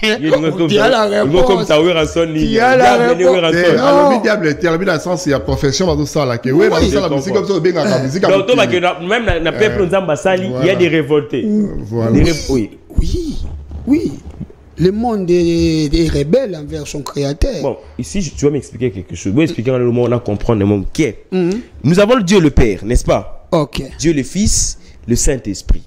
Tu as la réponse. Tu as la réponse. Alors, le diable est terminé dans le sens, il y a profession dans tout ça. Là, que oui, dans ça, la musique comme ça, bien la musique. Donc, même dans le peuple Nzambasali, il y a des révoltés. Voilà. Oui. Le monde est rebelle envers son créateur. Bon, ici, tu vas m'expliquer quelque chose. Je vais expliquer dans le moment où on a comprendre le monde qui est. Nous avons le Dieu le Père, n'est-ce pas? Ok. Dieu le Fils, le Saint-Esprit.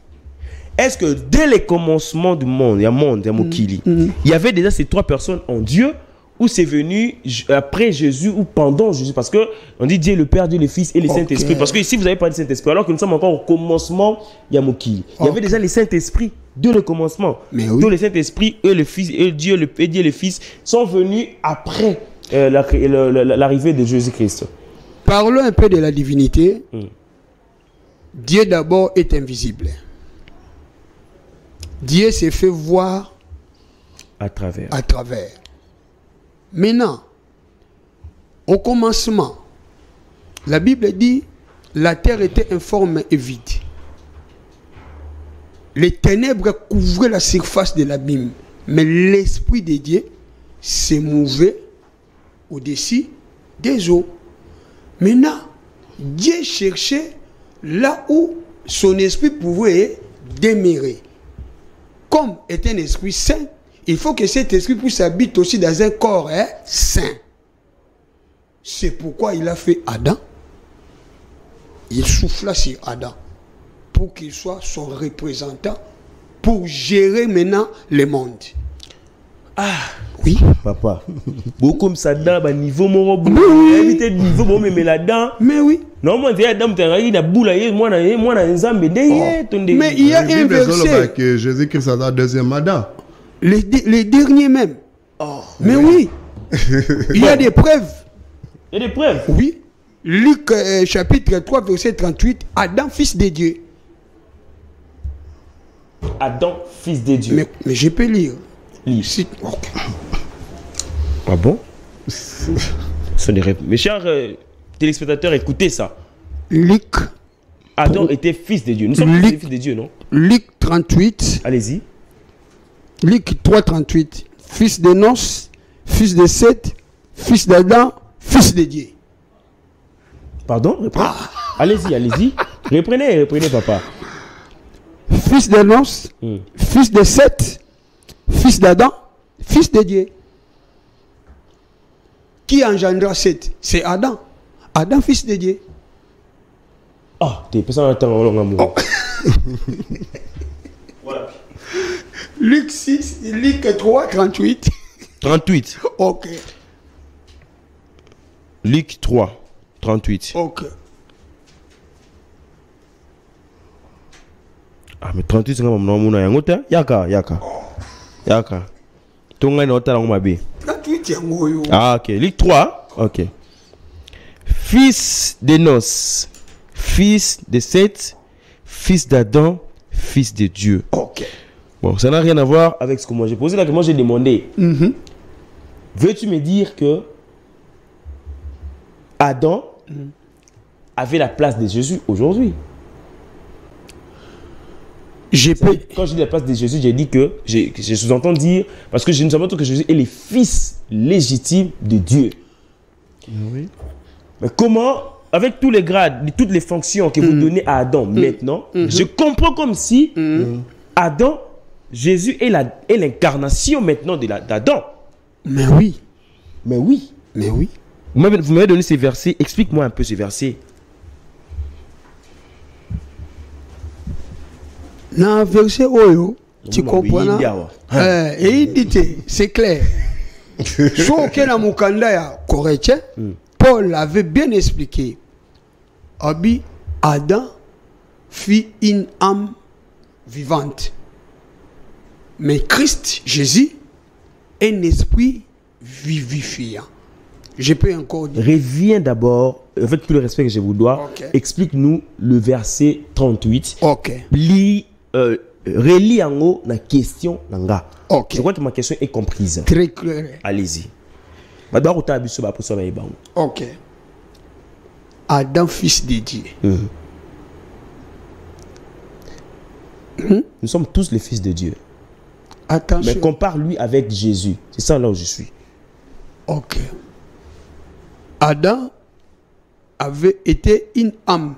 Est-ce que dès les commencements du monde, il y a monde, il y a Mokili, il y avait déjà ces trois personnes en Dieu, ou c'est venu après Jésus ou pendant Jésus? Parce que on dit Dieu le Père, Dieu le Fils et le Saint-Esprit. Parce que ici, vous n'avez pas de Saint-Esprit, alors que nous sommes encore au commencement, il y a Mokili. Il y avait déjà les Saint-Esprit dès le commencement. Mais oui. Donc le Saint-Esprit et le Fils et Dieu le Fils sont venus après l'arrivée de Jésus-Christ. Parlons un peu de la divinité. Dieu d'abord est invisible. Dieu s'est fait voir à travers. Maintenant, au commencement, la Bible dit la terre était informe et vide. Les ténèbres couvraient la surface de l'abîme, mais l'Esprit de Dieu se mouvait au-dessus des eaux. Maintenant, Dieu cherchait là où son esprit pouvait demeurer. Comme est un esprit saint, il faut que cet esprit puisse habiter aussi dans un corps saint. C'est pourquoi il a fait Adam. Il souffla sur Adam pour qu'il soit son représentant pour gérer maintenant le monde. Ah oui, papa. Beaucoup comme ça dans le niveau niveau mais là-dedans. Mais oui. Non, moi, Adam, tu as une boule, moi, mais il y a un verset que Jésus-Christ a la deuxième Adam. Les derniers même. Mais oui. Il y a des preuves. Il y a des preuves. Oui. Luc chapitre 3, verset 38. Adam, fils de Dieu. Adam, fils de Dieu. Mais je peux lire. Lis. Ah bon? Mes chers téléspectateurs, écoutez ça. Luc. Adam était fils de Dieu. Nous sommes tous des fils de Dieu, non? Luc 38. Allez-y. Luc 3, 38. Fils de Nos, fils de Seth, fils d'Adam, fils de Dieu. Pardon? Allez-y. Reprenez, papa. Fils de Nos, fils de Seth, fils d'Adam, fils de Dieu. Qui engendra Seth? C'est Adam. Adam, fils de Dieu. T'es personne à attendre long amour. Voilà. Luc 3, 38. 38. Ok. Luc 3, 38. Ok. Mais 38 c'est comme mon nom. Yaka. Tonga no tala ngomabe. 38 yango. Ok. Luc 3. Ok. Fils de Nos, fils de Seth, fils d'Adam, fils de Dieu. Ok. Bon, ça n'a rien à voir avec ce que moi j'ai posé. Là, que moi j'ai demandé. Veux-tu me dire que Adam avait la place de Jésus aujourd'hui? Quand je dis la place de Jésus, j'ai dit que je sous-entends dire, parce que je nous entends que Jésus est le fils légitime de Dieu. Oui. Mais comment, avec tous les grades, toutes les fonctions que vous donnez à Adam maintenant, je comprends comme si Adam, Jésus est l'incarnation maintenant d'Adam. Mais oui. Vous m'avez donné ces versets, explique-moi un peu ces versets. Dans le verset Oyo, tu comprends? C'est clair. Sauf que dans Mukanda correct, Paul avait bien expliqué. Adam fit une âme vivante. Mais Christ, Jésus, un esprit vivifiant. Je peux encore dire. Reviens d'abord, avec tout le respect que je vous dois, explique-nous le verset 38. Ok. Relis en haut la question. Ok. Je crois que ma question est comprise. Très clair. Allez-y. Ok. Adam, fils de Dieu. Nous sommes tous les fils de Dieu. Mais compare-lui avec Jésus. C'est ça là où je suis. Ok. Adam avait été une âme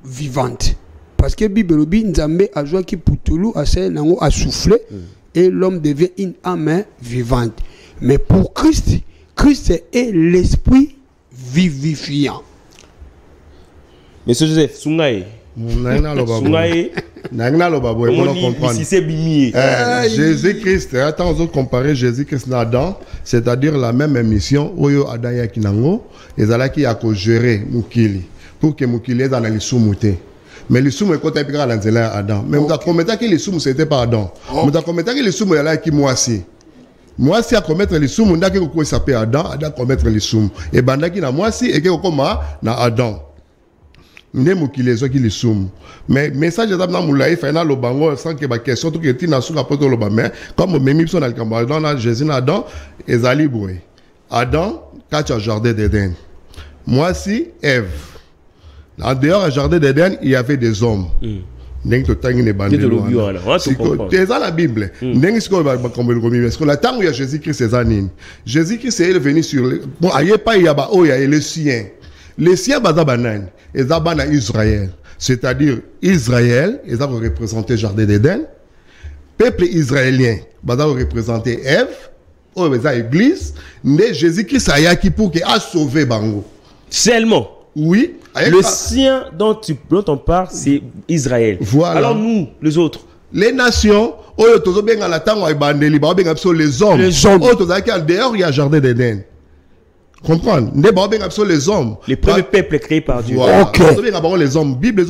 vivante. Parce que Bible dit Nzambe a joué qui pour tout a soufflé et l'homme devient une âme vivante. Mais pour Christ, Christ est l'esprit vivifiant. Monsieur Joseph, Sungaye. Jésus-Christ, attends, on comparer Jésus-Christ à Adam, c'est-à-dire la même émission où Adam Yakinango, et Zalaki a géré Mukili pour que Mukili ait dans les soumoutés. Mais les soumous est côté à l'anzela Adam. Mais on a commetté que les soumous c'était pas Adam. On a commetté que les soumous est là qui moi aussi. Moi si à commettre les soumous, on a que s'appelle Adam, Adam commettre les soumous. Et bandaki na moi si et que comme na Adam. Mais message d'Adam Moulaï fait na lobango sans que ba question tout que tina sous rapport loba mais comme même son al kamba dans Jésus Adam ezali boy Adam quand tu as jardin d'Éden moi si Ève en dehors du jardin d'Éden il y avait des hommes donc to tangi ne bande c'est ça la Bible donc ce qu'on va comme le commis parce que la temps où il y a Jésus-Christ c'est anine Jésus-Christ est venu sur bon aille pas il y a ba oh il y a les siens bazabanan et zabana Israël, c'est-à-dire Israël, ils ont représenté Jardin d'Éden, peuple israélien, ils ont représenté Ève, ou l'église, mais Jésus-Christ a qui pour qu'il a sauvé Bango. Seulement. Oui. Le sien dont on parle, c'est Israël. Voilà. Alors nous, les autres. Les nations, les hommes, les hommes, en dehors, il y a Jardin d'Éden. Comprendre les hommes les premiers peuples créés par Dieu. Ok. Les hommes Bible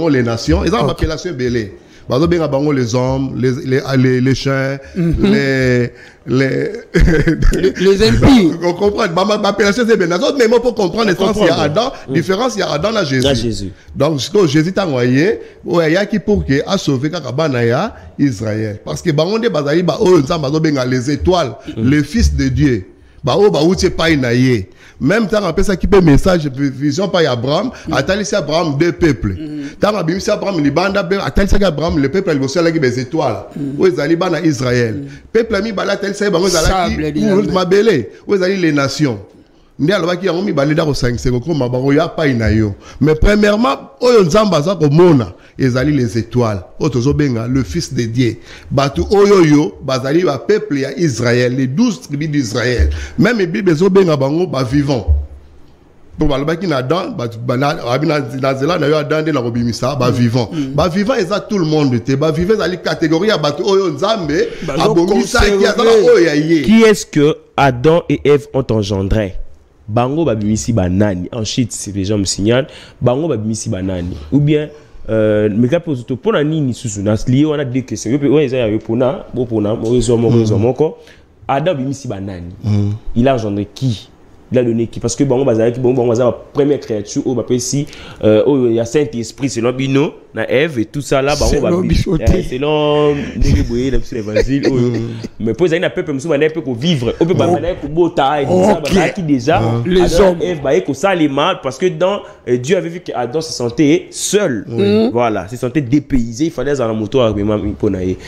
les nations ils ont appellation belé les hommes les chiens les impies on comprend l'appellation c'est les autres mais moi pour comprendre l'essence il y a Adam différence il y a Adam à Jésus donc Jésus t'a envoyé il y a qui pour que a sauvé Kakabana Israël parce que bango de bazali ba o nzamba zo benga les étoiles le fils de Dieu même temps après ça qui peut message vision par Abraham attendez Abraham deux peuples tant abimisi Abraham libanda attendez Abraham le peuple il aussi les étoiles où ils allaient bana Israël peuple ami bala tel ça bango zalaki mabele où ils allaient les nations ndi alobaki yango mibale da ko 5 secondes mabango ya pa inayo mais premièrement oyo nzamba za ko mona ezali les étoiles otozo benga le fils de Dieu batu oyoyo bazali ba peuple ya Israël les 12 tribus d'Israël même bible zo benga bango ba vivant pour balobaki na dan na zela na yo adande na robimisa ba vivant eza tout le monde te ba vivant ezali catégorie ya batu oyo nzambe abongisa ki azala oyo ya ye. Qui est-ce que Adam et Ève ont engendré? Bango babimisi banani en shit si les gens me signalent bango babimisi banani ou bien mais quand pour nani ni susu na lié on a deux questions ouais ça y a pour Adam babimisi banani il a engendré qui il a donné qui parce que bango bazali bango bazali la première créature au bapé si il y a Saint-Esprit selon Bino na Ève et tout ça là bango babimisi selon Ndegeboye l'évangile mais pour ça il a peuple musu bana peut vivre au peut bana ko bota et ça bana qui déjà les hommes Ève ba ko ça les mal parce que dans Dieu avait vu que Adam se sentait seul voilà se sentait dépaysé il fallait dans la moto avec pour naé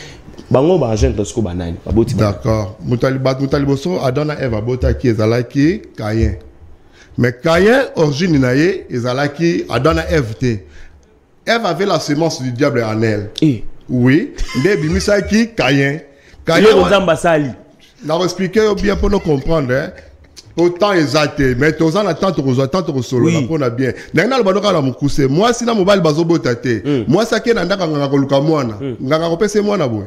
bango ba jeune dans ce banane d'accord mutaliboso Adam et Ève abota qui ezalaki Caïn mais Caïn origine naé ezalaki Adam et Ève te Ève avait la semence du diable en elle oui mais bimisaki Caïn Zambasali n'a expliqué bien pour nous comprendre autant exact mais tous en attente aux solo on a bien n'ana le banoka la mukuse moi si na mobile bazobota te moi ça ke nanda nganga koluka mwana nganga kopesa mwana boy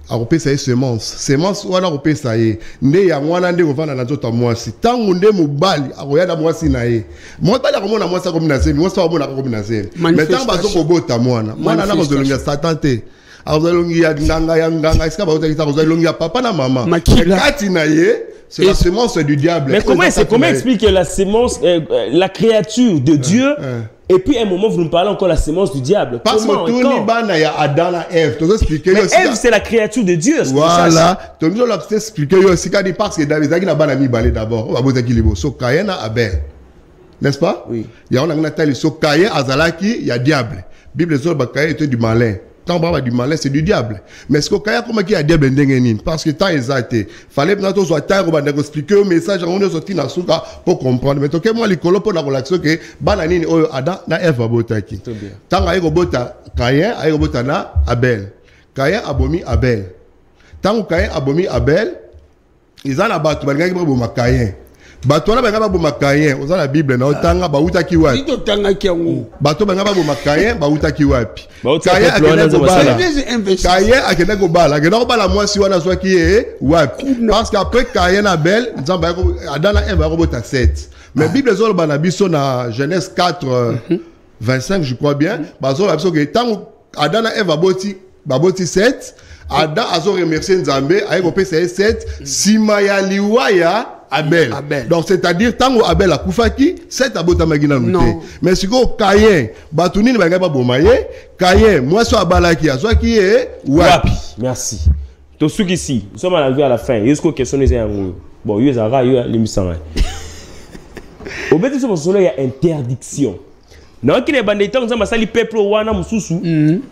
akopesa semence wana kopesa ye nde ya mwana nde kovana na nzoto mwasi tangu nde mobali akoyada mwasi na ye mobali akomona mwasi akomi na zemi mwasi akomona akomi na zemi mais tangu bazokobota mwana na kozolongia satan te azolongia nganga esika bazotaki azolongia papa na mama kati na ye c'est la semence du diable. Mais comment expliquer la semence, la créature de Dieu, et puis à un moment vous nous parlez encore de la semence du diable? Parce que tout le monde a Adam et Ève. Mais Ève c'est la créature de Dieu. Voilà. Tu nous l'as expliqué aussi parce que David a ban ami balé d'abord. On va boter qui libo. So Caïn a Abel. N'est-ce pas? Oui. Il y a on a Nathalie so Caïn azalaki, il y a diable. Bible sur Caïn était du malin. tant baba du malin c'est du diable. Mais ce que kaya comme qui a diable ndengenine parce que tant exacté. Fallait peut-être soit temps on va expliquer un message on est sorti na souka pour comprendre. Mais toke moi likolo pour la relation que bananini oyo Adam na Eve botaki. Tant ayo bota Caïn ayo bota na Abel. Caïn abomi Abel. Tant Caïn abomi Abel, ils ont la battu ba ngaki ba Caïn. Bato na banga ba Caïn, oza la Bible na otanga ba utaki wapi. Ito tanga kiangu. Bato banga ba Caïn, ba utaki wapi. Caïn akenda ko bala. Caïn akenda ko bala, akenda ko bala mwasi wana so ki wapi. Parce qu'après Caïn Abel, nzamba ko Adam na Eve ba bota 7. Mais Bible zo ba na biso na Genèse 4 25 je crois bien, ba zo ba biso que tant Adam na Eve ba boti 7, Adam azo remercier Nzambe, ayeko pesa 7, sima ya liwaya Abel. Donc c'est-à-dire tant Abel a koufaki, 7 abota magina luté. Mais si ko Caïn, batuni ni banga ba bomaye, Caïn, moi so abalaki azo ki wapi. Merci. To suki ici, nous sommes arrivés à la fin. Est-ce que question est en bon, yo zara yo l'émission. Au besoin de ce il y a interdiction. Non qui les bandits tant ça sali peuple wana mususu.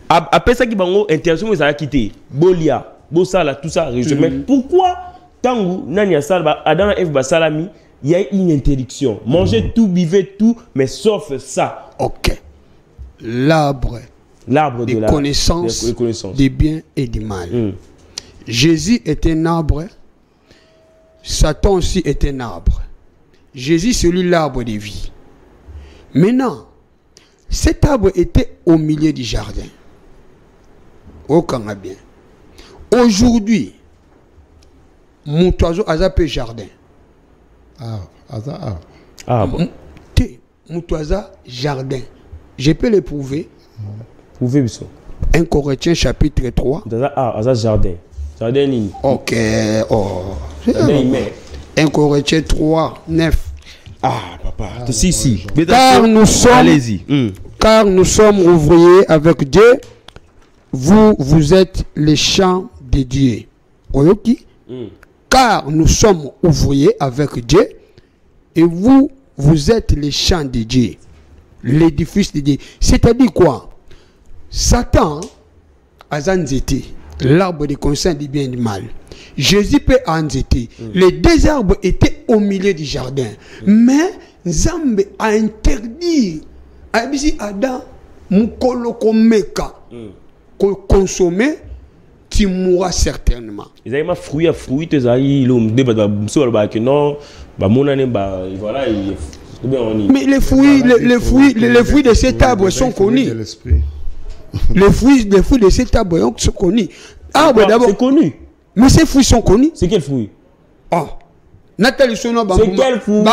Après ça qui bango interdiction ils a quitté. Bolia, Bosala tout ça résumé. Pourquoi Tangu, Nania Salba, Adam et Eve Basalami, il y a une interdiction. Manger tout, buvez tout, mais sauf ça. Ok. L'arbre de la connaissance des biens et du mal. Jésus est un arbre. Satan aussi est un arbre. Jésus, c'est lui l'arbre de vie. Maintenant, cet arbre était au milieu du jardin. Au Canadien. Aujourd'hui, mon oiseau a zappé jardin. Bon. Mon oiseau jardin. Je peux le prouver. Prouvez ça. 1 Corinthiens chapitre 3. Jardin. Jardin nini. Ok. Oh. 1 Corinthiens 3, 9. Papa. Si. Car nous sommes. Allez-y. Car nous sommes ouvriers avec Dieu. Vous êtes les champs de Dieu. Oyoki. Car nous sommes ouvriers avec Dieu et vous êtes les champs de Dieu, l'édifice de Dieu. C'est-à-dire quoi? Satan a zanzété l'arbre de connaissance du bien et du mal. Jésus peut anzété. Les deux arbres étaient au milieu du jardin. Mais Nzambe a interdit à Adam mukolo komeka consommer. Tu mourras certainement. Ils avaient fruit à fruit, ils avaient l'homme débat que non, voilà. Mais les fruits de cet arbre sont connus. Les fruits de cet arbre sont connus. Arbre d'abord. C'est connu. Mais ces fruits sont connus. C'est quel fruit? Nathalie Sono c'est quel fruit?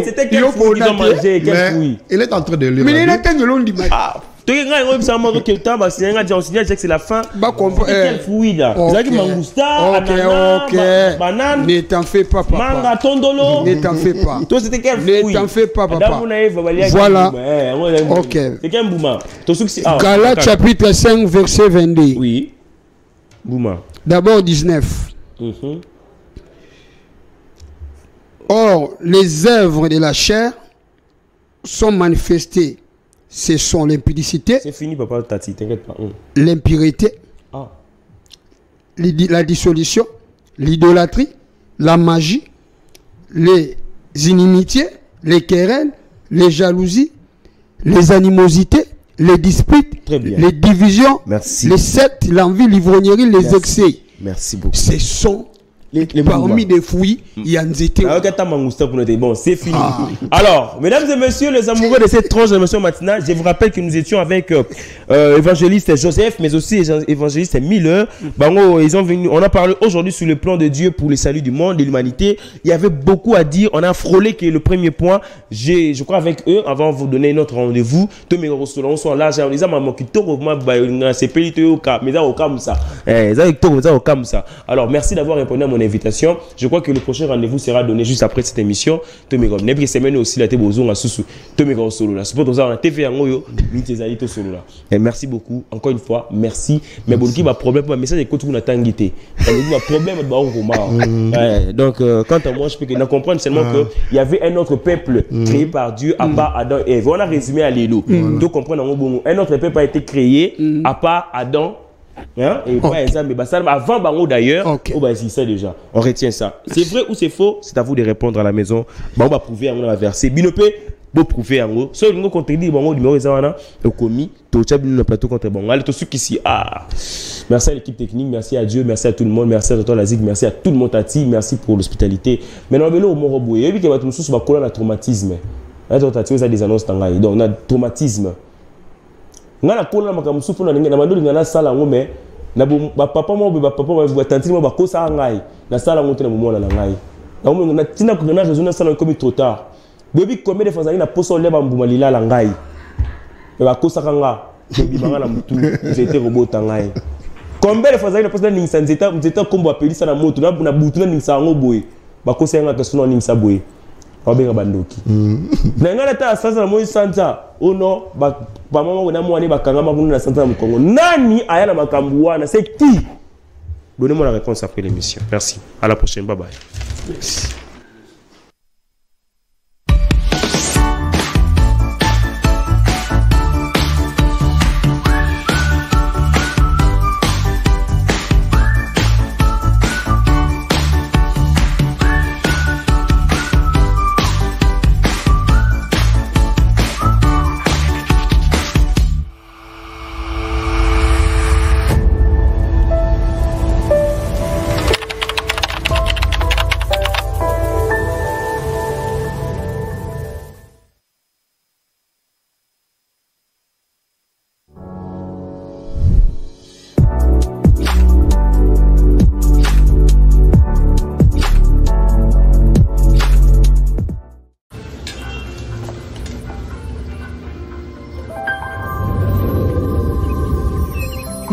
C'était quel fruit qu'ils ont mangé? Quel fruit? Il est en train de lire. Mais il est en train de lire. C'est la fin. Quel fruit là? Banane. Ne t'en fais pas, papa. Manga tondolo. Ne t'en fais pas. Toi c'était quel fruit? Ne t'en fais pas, papa. Voilà. Ok. C'est quel bouma? Galates chapitre 5 verset 22. Oui. Bouma. D'abord 19. Or, les œuvres de la chair sont manifestées. Ce sont l'impudicité. C'est fini, papa, Tati, t'inquiète pas. L'impureté. La dissolution. L'idolâtrie. La magie. Les inimitiés. Les querelles. Les jalousies. Les animosités. Les disputes. Les divisions. Merci. Les sectes. L'envie, l'ivrognerie. Les excès. Merci beaucoup. Ce sont parmi des fruits, il y a bon, c'est fini. Alors, mesdames et messieurs, les amoureux de cette tranche de l'émission matinale, je vous rappelle que nous étions avec évangéliste Joseph, mais aussi évangéliste Miller. Ils ont venu, on a parlé aujourd'hui sur le plan de Dieu pour le salut du monde, de l'humanité. Il y avait beaucoup à dire. On a frôlé qui est le premier point. Je crois avec eux, avant de vous donner notre rendez-vous, tous mes restaurants sont là. J'ai dit, alors, merci d'avoir répondu à mon invitation. Je crois que le prochain rendez-vous sera donné juste après cette émission. Tomegom. N'importe semaine aussi la table aux Susu. Tomegom solo là. C'est pour ça TV en Oyo. Mitezali solo là. Et merci beaucoup. Encore une fois, merci. Mais bon, qui va problème pour message écoute vous n'attendez guité. Le problème de donc quant à moi, je peux comprendre seulement que il y avait un autre peuple créé par Dieu à part Adam et Ève. On a résumé à l'élo. Donc comprendre un autre peuple a été créé à part Adam. Hein? Et par exemple, avant Bango d'ailleurs, on va essayer ça déjà. On retient ça. C'est vrai ou c'est faux? C'est à vous de répondre à la maison. On va prouver, on va verser. Binopé, vous prouver en gros. Soit nous contredit Bango numéro 0 au commis, tu as le plateau contre Bango. Allez, tous ceux qui ici. Merci à l'équipe technique, merci à Dieu, merci à tout le monde, merci à toi la Zig, merci à tout le monde Tati, merci pour l'hospitalité. Maintenant, on va au Morobo. Il y a que nous sommes sur le traumatisme. Tati, vous avez des annonces tangaï. Donc on a traumatisme. Ngana kona makamusu pona na mandoli ngana sala ngome na papa mo ba tantini mo ba kosa ngai na sala ngote na momona na ngai na mo ngana tina ko ngana raison na sala comme trop tard bebi combien de fois na poso leba mbuma lila la ngai ba kosa kanga bebi banga na mutu j'étais robot ngai combien de fois na poso na nzeta kombo apeli sana moto na butu na ningsa ngo boy ba kosa nga ka suna ningsa boy obenga bandoki na ngala ta sasa na moi santa ono ba mama na mwana bakanga makunu na santa na Congo nani aya na makambu wana c'est qui? Donnez-moi la réponse après l'émission. Merci. À la prochaine. Bye bye. Merci.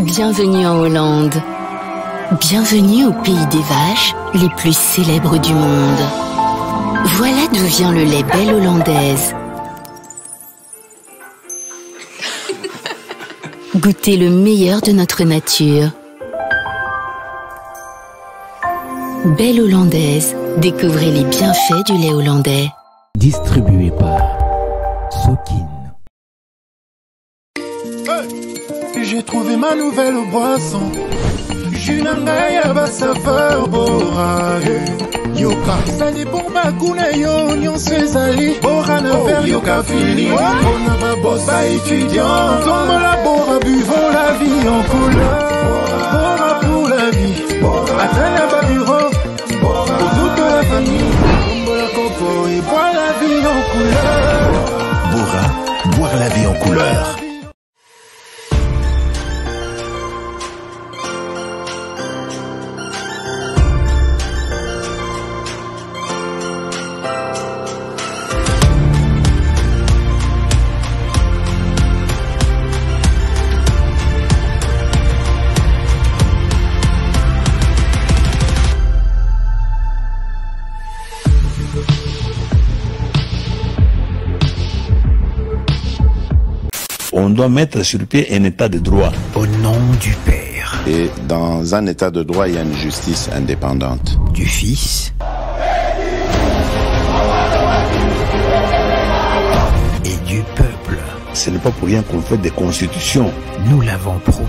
Bienvenue en Hollande. Bienvenue au pays des vaches, les plus célèbres du monde. Voilà d'où vient le lait Belle Hollandaise. Goûtez le meilleur de notre nature. Belle Hollandaise, découvrez les bienfaits du lait hollandais. Distribué par Sokin. J'ai trouvé ma nouvelle boisson. Junangaya ba saveur borage. Yoka sali pour bakuna yo nyon sezali. Bora na ver yoka fini. On a ba boss ba étudiant. Tombe la bora buvons la vie en couleur. Bora pour la vie. Atteindre ba bureau. Pour toute la famille. Tombe la copo et boire la vie en couleur. Bora, boire la vie en couleur. On doit mettre sur pied un état de droit. Au nom du Père. Et dans un état de droit, il y a une justice indépendante. Du Fils. Et du peuple. Ce n'est pas pour rien qu'on fait des constitutions. Nous l'avons promis.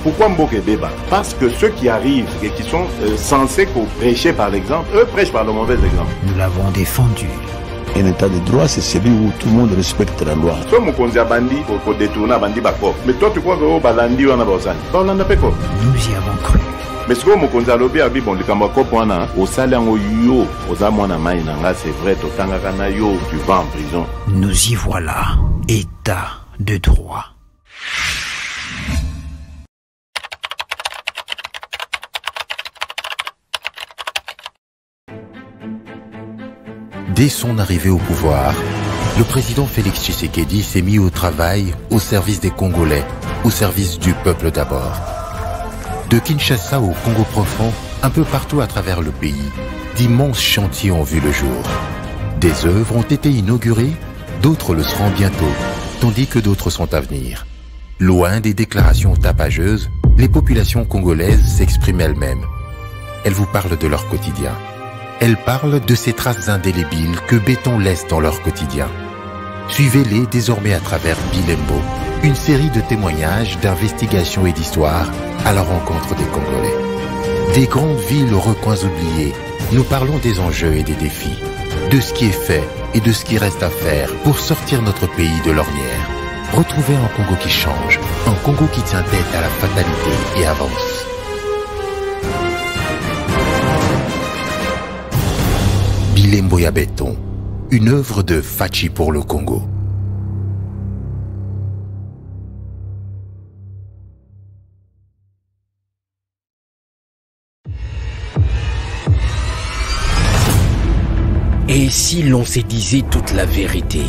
Pourquoi Mboke Beba? Parce que ceux qui arrivent et qui sont censés prêcher par l'exemple, eux prêchent par le mauvais exemple. Nous l'avons défendu. Un état de droit, c'est celui où tout le monde respecte la loi. Mais toi, tu crois que Balandi on a besoin. Nous y avons cru. Mais ce que Mokonzi alobi abi bon likambo kopwana au salango yo ozamona mai nanga c'est vrai totanga na yo tu vas en prison. Nous y voilà, état de droit. Dès son arrivée au pouvoir, le président Félix Tshisekedi s'est mis au travail au service des Congolais, au service du peuple d'abord. De Kinshasa au Congo profond, Un peu partout à travers le pays, d'immenses chantiers ont vu le jour. Des œuvres ont été inaugurées, d'autres le seront bientôt, tandis que d'autres sont à venir. Loin des déclarations tapageuses, les populations congolaises s'expriment elles-mêmes. Elles vous parlent de leur quotidien. Elles parlent de ces traces indélébiles que béton laisse dans leur quotidien. Suivez-les désormais à travers Bilembo, une série de témoignages, d'investigations et d'histoires à la rencontre des Congolais. Des grandes villes aux recoins oubliés, nous parlons des enjeux et des défis, de ce qui est fait et de ce qui reste à faire pour sortir notre pays de l'ornière. Retrouvez un Congo qui change, un Congo qui tient tête à la fatalité et avance. Bilembo ya béton, une œuvre de Fachi pour le Congo. Et si l'on se disait toute la vérité,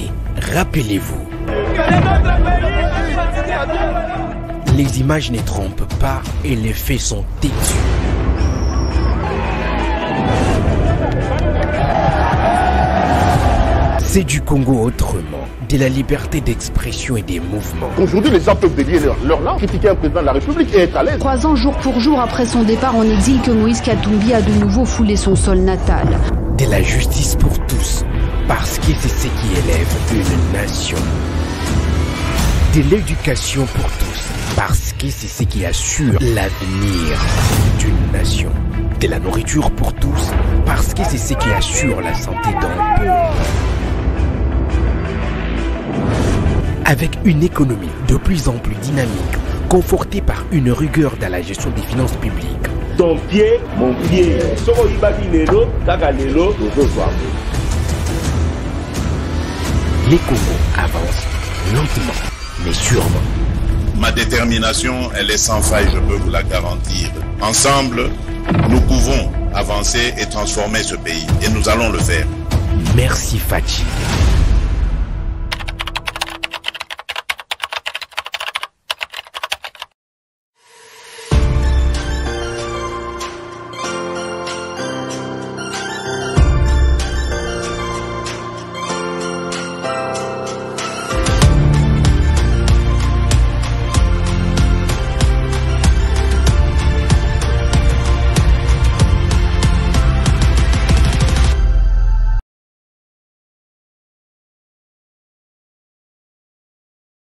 rappelez-vous. Les images ne trompent pas et les faits sont têtus. C'est du Congo autrement, de la liberté d'expression et des mouvements. Aujourd'hui, les gens peuvent délier leur langue, critiquer un président de la République et être à l'aise. 3 ans jour pour jour après son départ en exil que Moïse Katumbi a de nouveau foulé son sol natal. De la justice pour tous, parce que c'est ce qui élève une nation. De l'éducation pour tous, parce que c'est ce qui assure l'avenir d'une nation. De la nourriture pour tous, parce que c'est ce qui assure la santé d'un peuple. Avec une économie de plus en plus dynamique, confortée par une rigueur dans la gestion des finances publiques. Ton pied, mon pied. Les Congos avancent lentement, mais sûrement. Ma détermination, elle est sans faille, je peux vous la garantir. Ensemble, nous pouvons avancer et transformer ce pays. Et nous allons le faire. Merci Fachi.